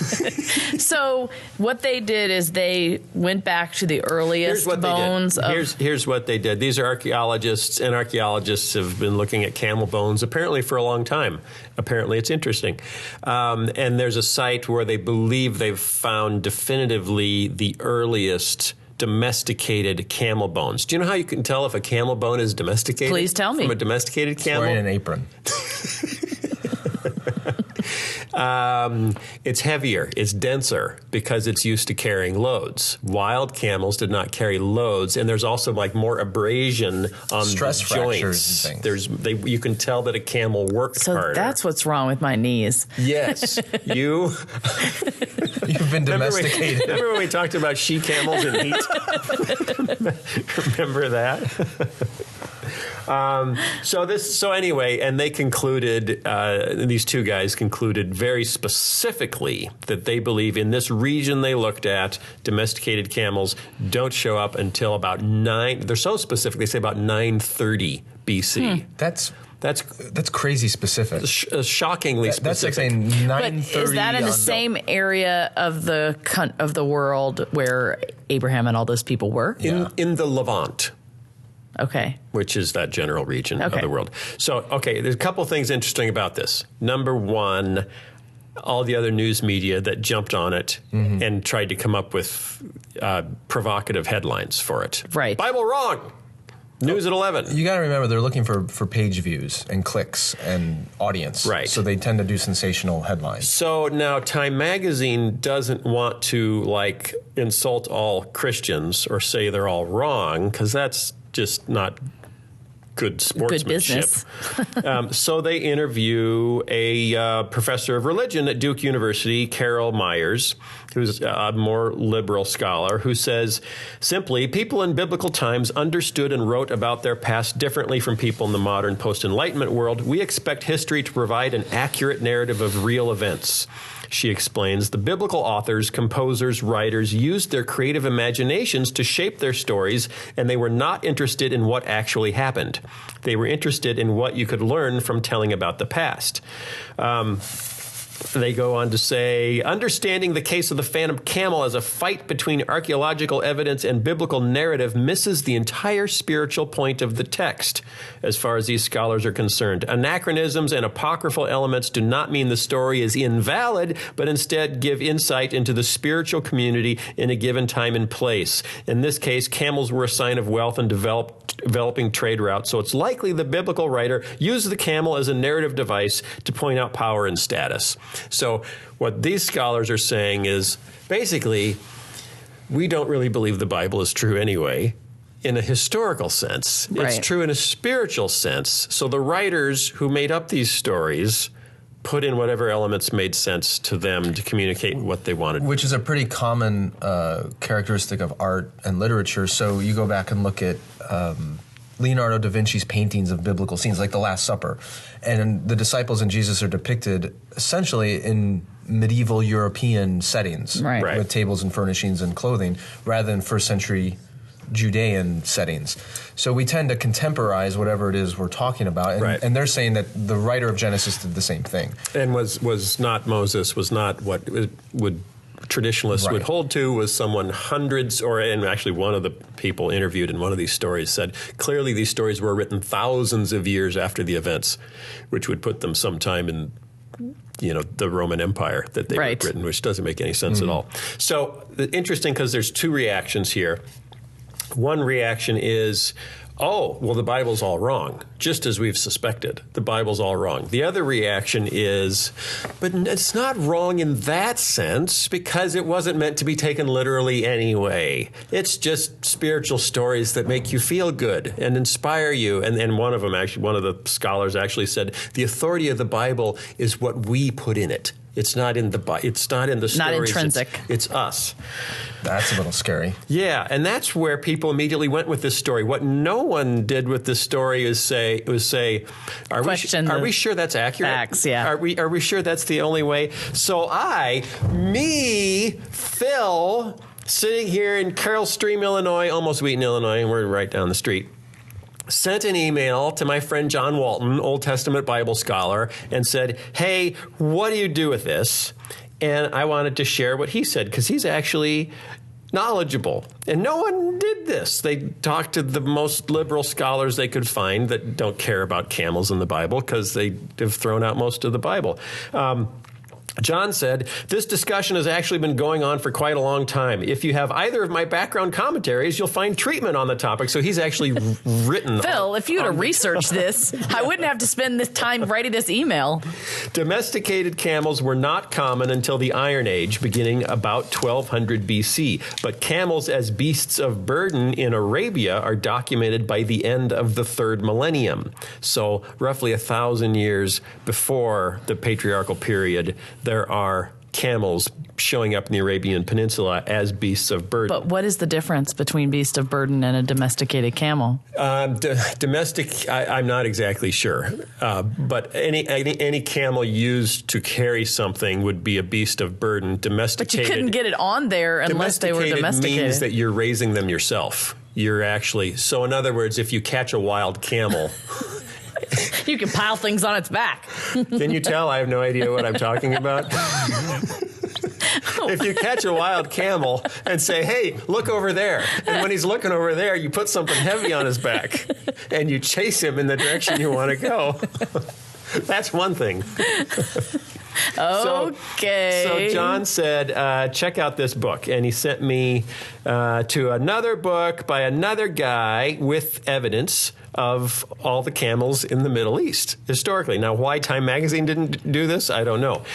So what they did is they went back to the earliest bones of... Here's what they did. These are archaeologists, and archaeologists have been looking at camel bones apparently for a long time. Apparently it's interesting. And there's a site where they believe they've found definitively the earliest domesticated camel bones. Do you know how you can tell if a camel bone is domesticated? Please tell me. From a domesticated camel? Wearing an apron. It's heavier, it's denser because it's used to carrying loads. Wild camels did not carry loads, and there's also like more abrasion on Stress the fractures joints. and things. You can tell that a camel worked So harder. that's what's wrong with my knees. Yes, you. You've been domesticated. Remember when we talked about she camels and heat? Remember that? So anyway, and they concluded, these two guys concluded very specifically that they believe in this region they looked at, domesticated camels don't show up until about they're so specific, they say about 930 BC. That's crazy specific. Shockingly specific. That's like saying 930. But is that in the same area of the world where Abraham and all those people were? In the Levant. Okay. Which is that general region of Okay. the world. So, there's a couple things interesting about this. Number one, all the other news media that jumped on it and tried to come up with provocative headlines for it. Right. Bible wrong. News at 11. You got to remember, they're looking for page views and clicks and audience. Right. So they tend to do sensational headlines. So now Time Magazine doesn't want to insult all Christians or say they're all wrong, because that's just not good sportsmanship. Good business. So they interview a professor of religion at Duke University, Carol Myers, who's a more liberal scholar, who says, simply, people in biblical times understood and wrote about their past differently from people in the modern post-Enlightenment world. We expect history to provide an accurate narrative of real events. She explains, the biblical authors, composers, writers used their creative imaginations to shape their stories, and they were not interested in what actually happened. They were interested in what you could learn from telling about the past. They go on to say, understanding the case of the phantom camel as a fight between archaeological evidence and biblical narrative misses the entire spiritual point of the text, as far as these scholars are concerned. Anachronisms and apocryphal elements do not mean the story is invalid, but instead give insight into the spiritual community in a given time and place. In this case, camels were a sign of wealth and developing trade routes, so it's likely the biblical writer used the camel as a narrative device to point out power and status. So what these scholars are saying is, basically, we don't really believe the Bible is true anyway, in a historical sense. Right. It's true in a spiritual sense. So the writers who made up these stories put in whatever elements made sense to them to communicate what they wanted. Which is a pretty common characteristic of art and literature. So you go back and look at Leonardo da Vinci's paintings of biblical scenes, like the Last Supper. And the disciples and Jesus are depicted essentially in medieval European settings, Right. with tables and furnishings and clothing, rather than first century Judean settings. So we tend to contemporize whatever it is we're talking about. And, Right. and they're saying that the writer of Genesis did the same thing. And was not Moses, was not what would traditionalists would Right. hold to, was someone hundreds, and actually one of the people interviewed in one of these stories said, clearly these stories were written thousands of years after the events, which would put them sometime in the Roman Empire that they Right. were written, which doesn't make any sense at all. So interesting, because there's two reactions here. One reaction is, oh, well, the Bible's all wrong, just as we've suspected. The Bible's all wrong. The other reaction is, but it's not wrong in that sense, because it wasn't meant to be taken literally anyway. It's just spiritual stories that make you feel good and inspire you. And one of the scholars actually said, the authority of the Bible is what we put in it. It's not in the stories. Not intrinsic. It's us. That's a little scary. Yeah, and that's where people immediately went with this story. What no one did with this story is say, are we sure that's accurate? Facts, yeah. Are we sure that's the only way? So Phil, sitting here in Carroll Stream, Illinois, almost Wheaton, Illinois, and we're right down the street, sent an email to my friend John Walton, Old Testament Bible scholar, and said, hey, what do you do with this? And I wanted to share what he said, because he's actually knowledgeable. And no one did this. They talked to the most liberal scholars they could find that don't care about camels in the Bible, because they have thrown out most of the Bible. John said, this discussion has actually been going on for quite a long time. If you have either of my background commentaries, you'll find treatment on the topic. So he's actually written. Phil, if you would have researched this, I wouldn't have to spend this time writing this email. Domesticated camels were not common until the Iron Age, beginning about 1200 BC. But camels as beasts of burden in Arabia are documented by the end of the 3rd millennium. So roughly 1,000 years before the patriarchal period, there are camels showing up in the Arabian Peninsula as beasts of burden. But what is the difference between beast of burden and a domesticated camel? Domestic, I'm not exactly sure. But any camel used to carry something would be a beast of burden. Domesticated. But you couldn't get it on there unless they were domesticated. Means that you're raising them yourself. You're actually, so in other words, if you catch a wild camel... You can pile things on its back. Can you tell I have no idea what I'm talking about? If you catch a wild camel and say, hey, look over there. And when he's looking over there, you put something heavy on his back and you chase him in the direction you want to go. That's one thing. Okay. So John said, check out this book. And he sent me to another book by another guy with evidence of all the camels in the Middle East historically. Now, why Time Magazine didn't do this, I don't know.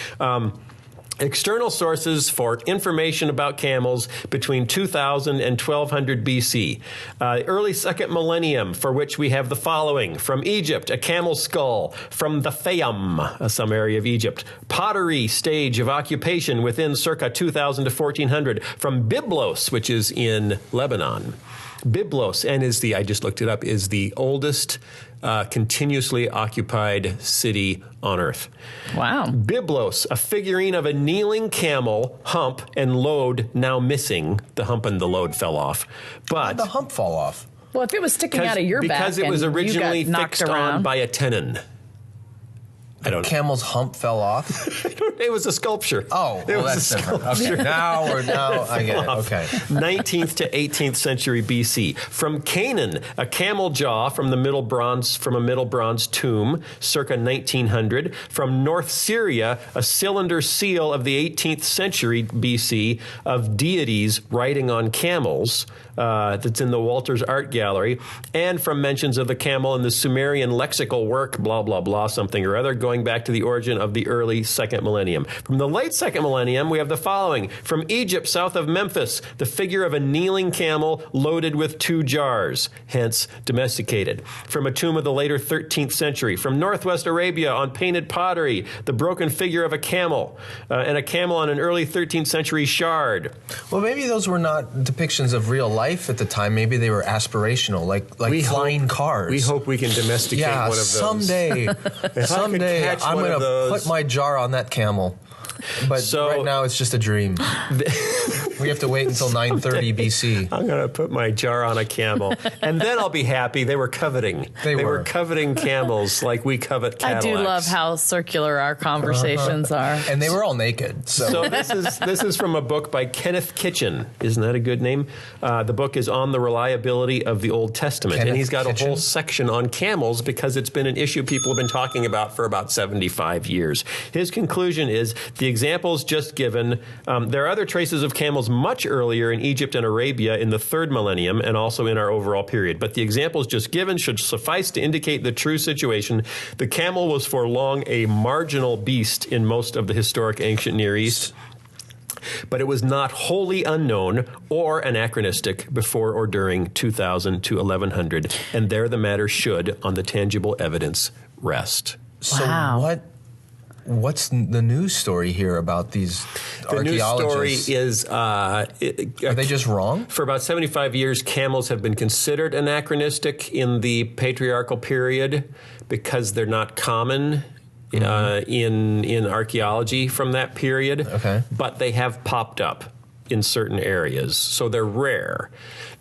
External sources for information about camels between 2000 and 1200 BC. Early 2nd millennium, for which we have the following. From Egypt, a camel skull. From the Fayum, some area of Egypt. Pottery stage of occupation within circa 2000 to 1400. From Byblos, which is in Lebanon. Byblos, and I just looked it up, is the oldest continuously occupied city on Earth. Wow. Byblos, a figurine of a kneeling camel, hump and load now missing. The hump and the load fell off. But How'd the hump fall off? Well, if it was sticking out of your back because it was originally fixed on by a tenon. I don't know. Camel's hump fell off? It was a sculpture. Oh, it well, was that's different. Okay, now I get it. Okay. 19th to 18th century BC. From Canaan, a camel jaw from a Middle Bronze tomb, circa 1900. From North Syria, a cylinder seal of the 18th century BC of deities riding on camels. That's in the Walters Art Gallery. And from mentions of the camel in the Sumerian lexical work, blah, blah, blah, something or other, going back to the origin of the early 2nd millennium. From the late 2nd millennium, we have the following. From Egypt, south of Memphis, the figure of a kneeling camel loaded with 2 jars, hence domesticated. From a tomb of the later 13th century. From northwest Arabia, on painted pottery, the broken figure of a camel, and a camel on an early 13th century shard. Well, maybe those were not depictions of real life at the time. Maybe they were aspirational, like flying cars. We hope we can domesticate one of those. Someday I'm going to put my jar on that camel. But right now it's just a dream. We have to wait until 930 BC. I'm going to put my jar on a camel, and then I'll be happy. They were coveting. They were coveting camels like we covet Cadillacs. I do love how circular our conversations are. And they were all naked. So this is from a book by Kenneth Kitchen. Isn't that a good name? The book is on the reliability of the Old Testament. And he's got a whole section on camels because it's been an issue people have been talking about for about 75 years. His conclusion is the examples just given, there are other traces of camels much earlier in Egypt and Arabia in the 3rd millennium and also in our overall period. But the examples just given should suffice to indicate the true situation. The camel was for long a marginal beast in most of the historic ancient Near East, but it was not wholly unknown or anachronistic before or during 2000 to 1100, and there the matter should, on the tangible evidence, rest. So Wow. what What's the news story here about these archaeologists? The news story is... are they just wrong? For about 75 years, camels have been considered anachronistic in the patriarchal period because they're not common in archaeology from that period. Okay. But they have popped up in certain areas, so they're rare.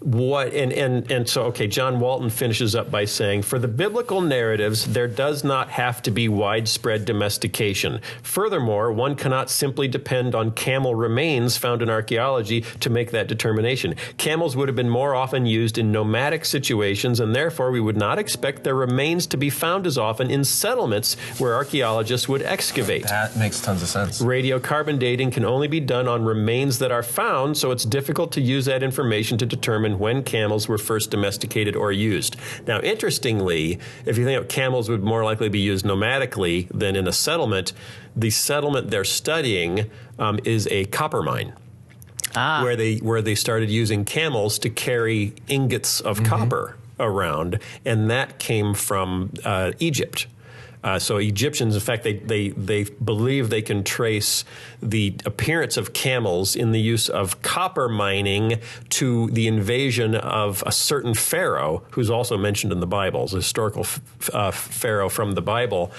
John Walton finishes up by saying, for the biblical narratives, there does not have to be widespread domestication. Furthermore, one cannot simply depend on camel remains found in archaeology to make that determination. Camels would have been more often used in nomadic situations, and therefore we would not expect their remains to be found as often in settlements where archaeologists would excavate. That makes tons of sense. Radiocarbon dating can only be done on remains that are found, so it's difficult to use that information to determine when camels were first domesticated or used. Now, interestingly, if you think camels would more likely be used nomadically than in a settlement, the settlement they're studying is a copper mine. Where they started using camels to carry ingots of copper around, and that came from Egypt. So Egyptians, in fact, they believe they can trace the appearance of camels in the use of copper mining to the invasion of a certain pharaoh, who's also mentioned in the Bible, a historical pharaoh from the Bible,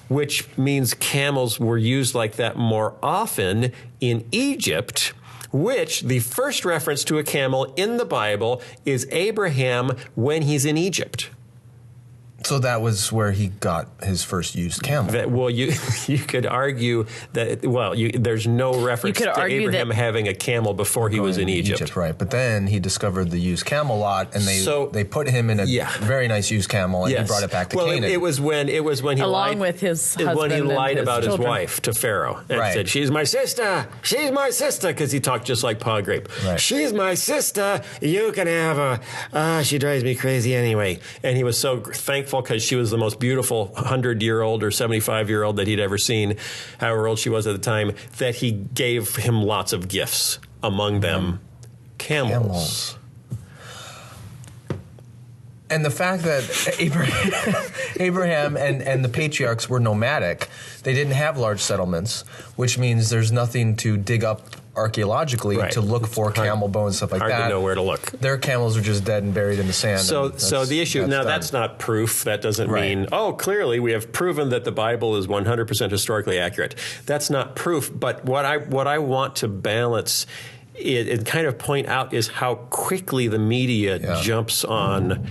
which means camels were used like that more often in Egypt, which the first reference to a camel in the Bible is Abraham when he's in Egypt. So that was where he got his first used camel. You could argue that, there's no reference to Abraham having a camel before he was in Egypt. Right, but then he discovered the used camel lot, and they put him in a very nice used camel, and he brought it back to Canaan. It was when he along with his husband when he lied about children. his wife to Pharaoh and said, "She's my sister, because he talked just like Pa Grape. Right. She's my sister. You can have her. She drives me crazy anyway." And he was so thankful because she was the most beautiful 100-year-old or 75-year-old that he'd ever seen, however old she was at the time, that he gave him lots of gifts, among them camels. And the fact that Abraham and the patriarchs were nomadic, they didn't have large settlements, which means there's nothing to dig up archaeologically to look for camel bones, stuff like that. Hard to know where to look. Their camels are just dead and buried in the sand. So the issue, that's not proof. That doesn't mean, clearly we have proven that the Bible is 100% historically accurate. That's not proof. But what I want to balance and kind of point out is how quickly the media jumps on,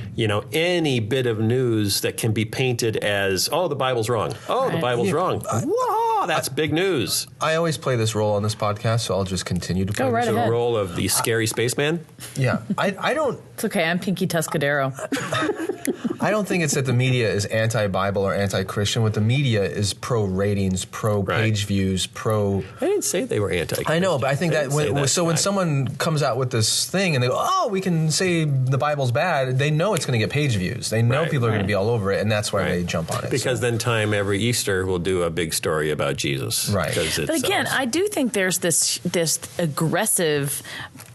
any bit of news that can be painted as, the Bible's wrong. The Bible's wrong. Whoa, that's big news. I always play this role on this podcast, so I'll just continue to play the role of the scary spaceman. Yeah, I don't. It's okay. I'm Pinky Tuscadero. I don't think it's that the media is anti-Bible or anti-Christian. What the media is pro-ratings, pro-page views, pro... I didn't say they were anti-Christian. I know, but I think when someone comes out with this thing and they go, we can say the Bible's bad, they know it's going to get page views. They know people are going to be all over it, and that's why they jump on it. Because then Time every Easter will do a big story about Jesus. Right. But again, I do think there's this aggressive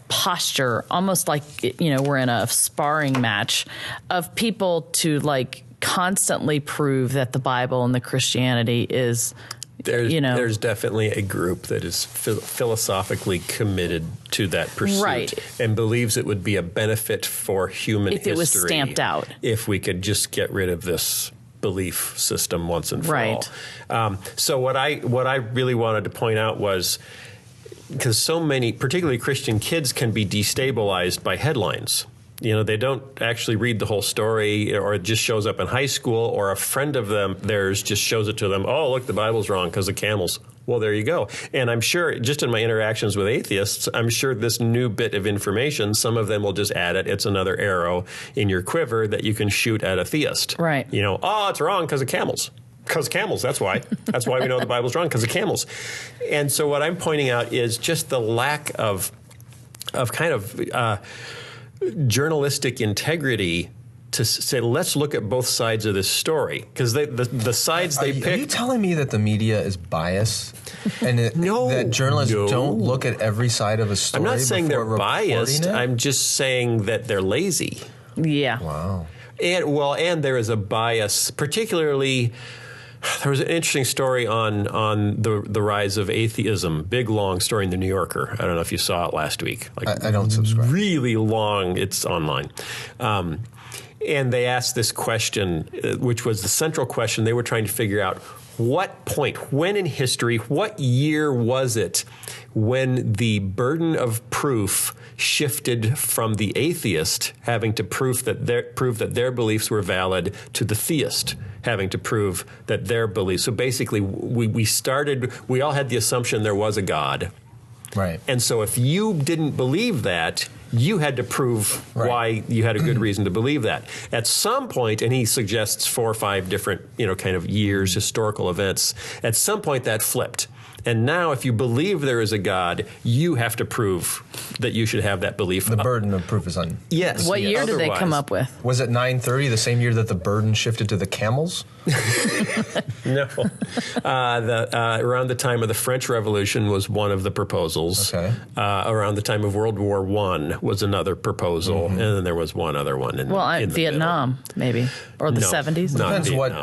posture, almost like we're in a sparring match, of people to constantly prove that the Bible and the Christianity is. There's definitely a group that is philosophically committed to that pursuit and believes it would be a benefit for human history if it was stamped out. If we could just get rid of this belief system once and for all. So what I really wanted to point out was, because so many, particularly Christian kids, can be destabilized by headlines. They don't actually read the whole story, or it just shows up in high school, or a friend of theirs just shows it to them. Oh, look, the Bible's wrong because of camels. Well, there you go. And I'm sure, just in my interactions with atheists, I'm sure this new bit of information, some of them will just add it. It's another arrow in your quiver that you can shoot at a theist. Right. It's wrong because of camels. Because of camels, that's why. That's why we know the Bible's wrong, because of camels. And so what I'm pointing out is just the lack of kind of journalistic integrity to say, let's look at both sides of this story. Because the sides they pick... Are you telling me that the media is biased? And that journalists don't look at every side of a story? I'm not saying they're biased. I'm just saying that they're lazy. Yeah. Wow. And there is a bias, particularly There was an interesting story on the rise of atheism. Big, long story in the New Yorker. I don't know if you saw it last week. I don't subscribe. Really long. It's online. And they asked this question, which was the central question. They were trying to figure out what point, when in history, what year was it when the burden of proof shifted from the atheist having to prove that their beliefs were valid to the theist having to prove that their beliefs. So basically, we all had the assumption there was a God. Right. And so if you didn't believe that, you had to prove why you had a good reason to believe that. At some point, and he suggests 4 or 5 different, kind of years, historical events, at some point that flipped. And now if you believe there is a God, you have to prove that you should have that belief. The burden of proof is on. Yes. What year did they come up with? Was it 930, the same year that the burden shifted to the camels? No. Around the time of the French Revolution was one of the proposals. Okay. Around the time of World War I was another proposal, and then there was one other one. In Vietnam, maybe, or the 70s. Depends what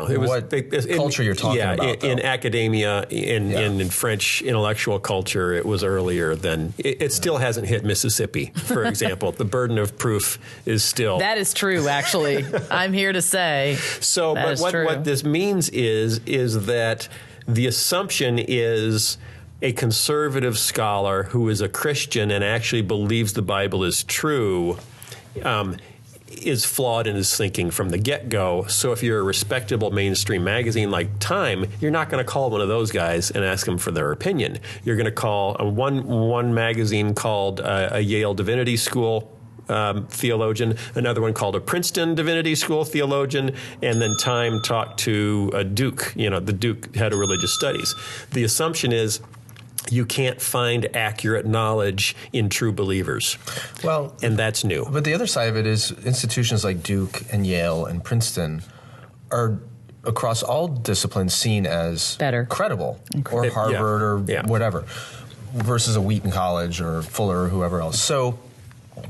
culture you're talking about. In academia, in French intellectual culture, it was earlier than it still hasn't hit Mississippi, for example. The burden of proof is still. That is true, actually. I'm here to say. So, but what this means is that the assumption is a conservative scholar who is a Christian and actually believes the Bible is true is flawed in his thinking from the get-go. So if you're a respectable mainstream magazine like Time, you're not going to call one of those guys and ask them for their opinion. You're going to call one magazine called a Yale Divinity School theologian, another one called a Princeton Divinity School theologian, and then Time talked to a Duke, the Duke head of religious studies. The assumption is you can't find accurate knowledge in true believers. Well, and that's new. But the other side of it is institutions like Duke and Yale and Princeton are across all disciplines seen as better, credible, or Harvard or whatever, versus a Wheaton College or Fuller or whoever else. So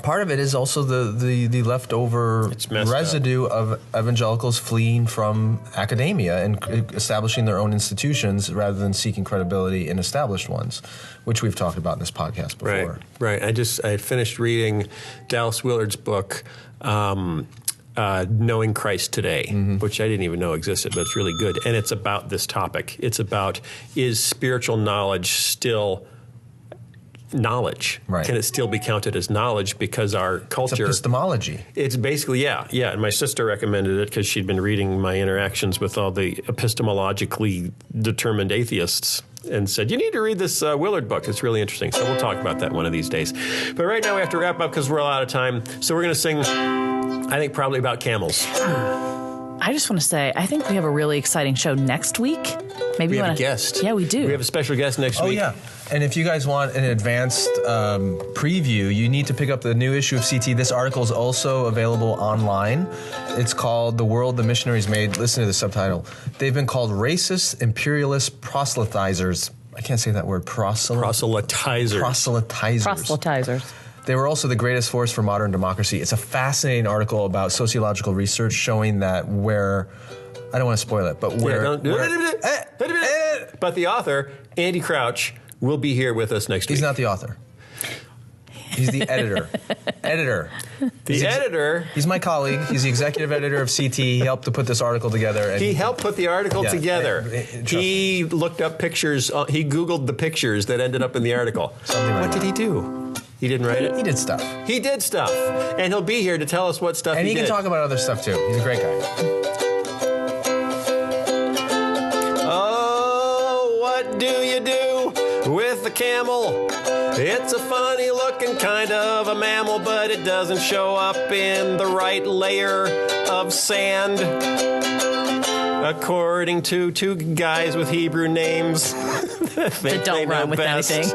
part of it is also the leftover residue of evangelicals fleeing from academia and establishing their own institutions rather than seeking credibility in established ones, which we've talked about in this podcast before. Right. I finished reading Dallas Willard's book, Knowing Christ Today, which I didn't even know existed, but it's really good. And it's about this topic. It's about, is spiritual knowledge still knowledge? Right. Can it still be counted as knowledge? Because our culture... It's epistemology. It's basically, yeah. And my sister recommended it because she'd been reading my interactions with all the epistemologically determined atheists and said, you need to read this Willard book. It's really interesting. So we'll talk about that one of these days. But right now we have to wrap up because we're all out of time. So we're going to sing, I think, probably about camels. I just want to say, I think we have a really exciting show next week. Maybe we have a guest. Yeah, we do. We have a special guest next week. Oh, yeah. And if you guys want an advanced preview, you need to pick up the new issue of CT. This article is also available online. It's called The World the Missionaries Made. Listen to the subtitle. They've been called racist, imperialist proselytizers. I can't say that word. Proselytizers. Proselytizers. They were also the greatest force for modern democracy. It's a fascinating article about sociological research showing that where... I don't want to spoil it, but where... But the author, Andy Crouch, will be here with us next week. He's not the author. He's the editor. Editor? He's my colleague. He's the executive editor of CT. He helped to put this article together. And he helped put the article together. He looked up pictures. He Googled the pictures that ended up in the article. What did he do? He didn't write it? He did stuff. He did stuff. And he'll be here to tell us what stuff he did. And he can talk about other stuff, too. He's a great guy. Oh, what do you do with a camel? It's a funny looking kind of a mammal, but it doesn't show up in the right layer of sand. According to two guys with Hebrew names that don't rhyme with anything.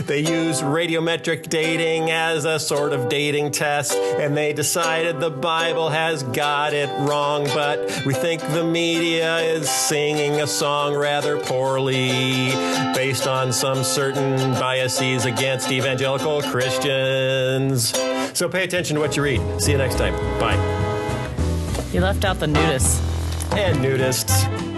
They use radiometric dating as a sort of dating test, and they decided the Bible has got it wrong, but we think the media is singing a song rather poorly based on some certain biases against evangelical Christians. So pay attention to what you read. See you next time. Bye. You left out the nudists. And nudists.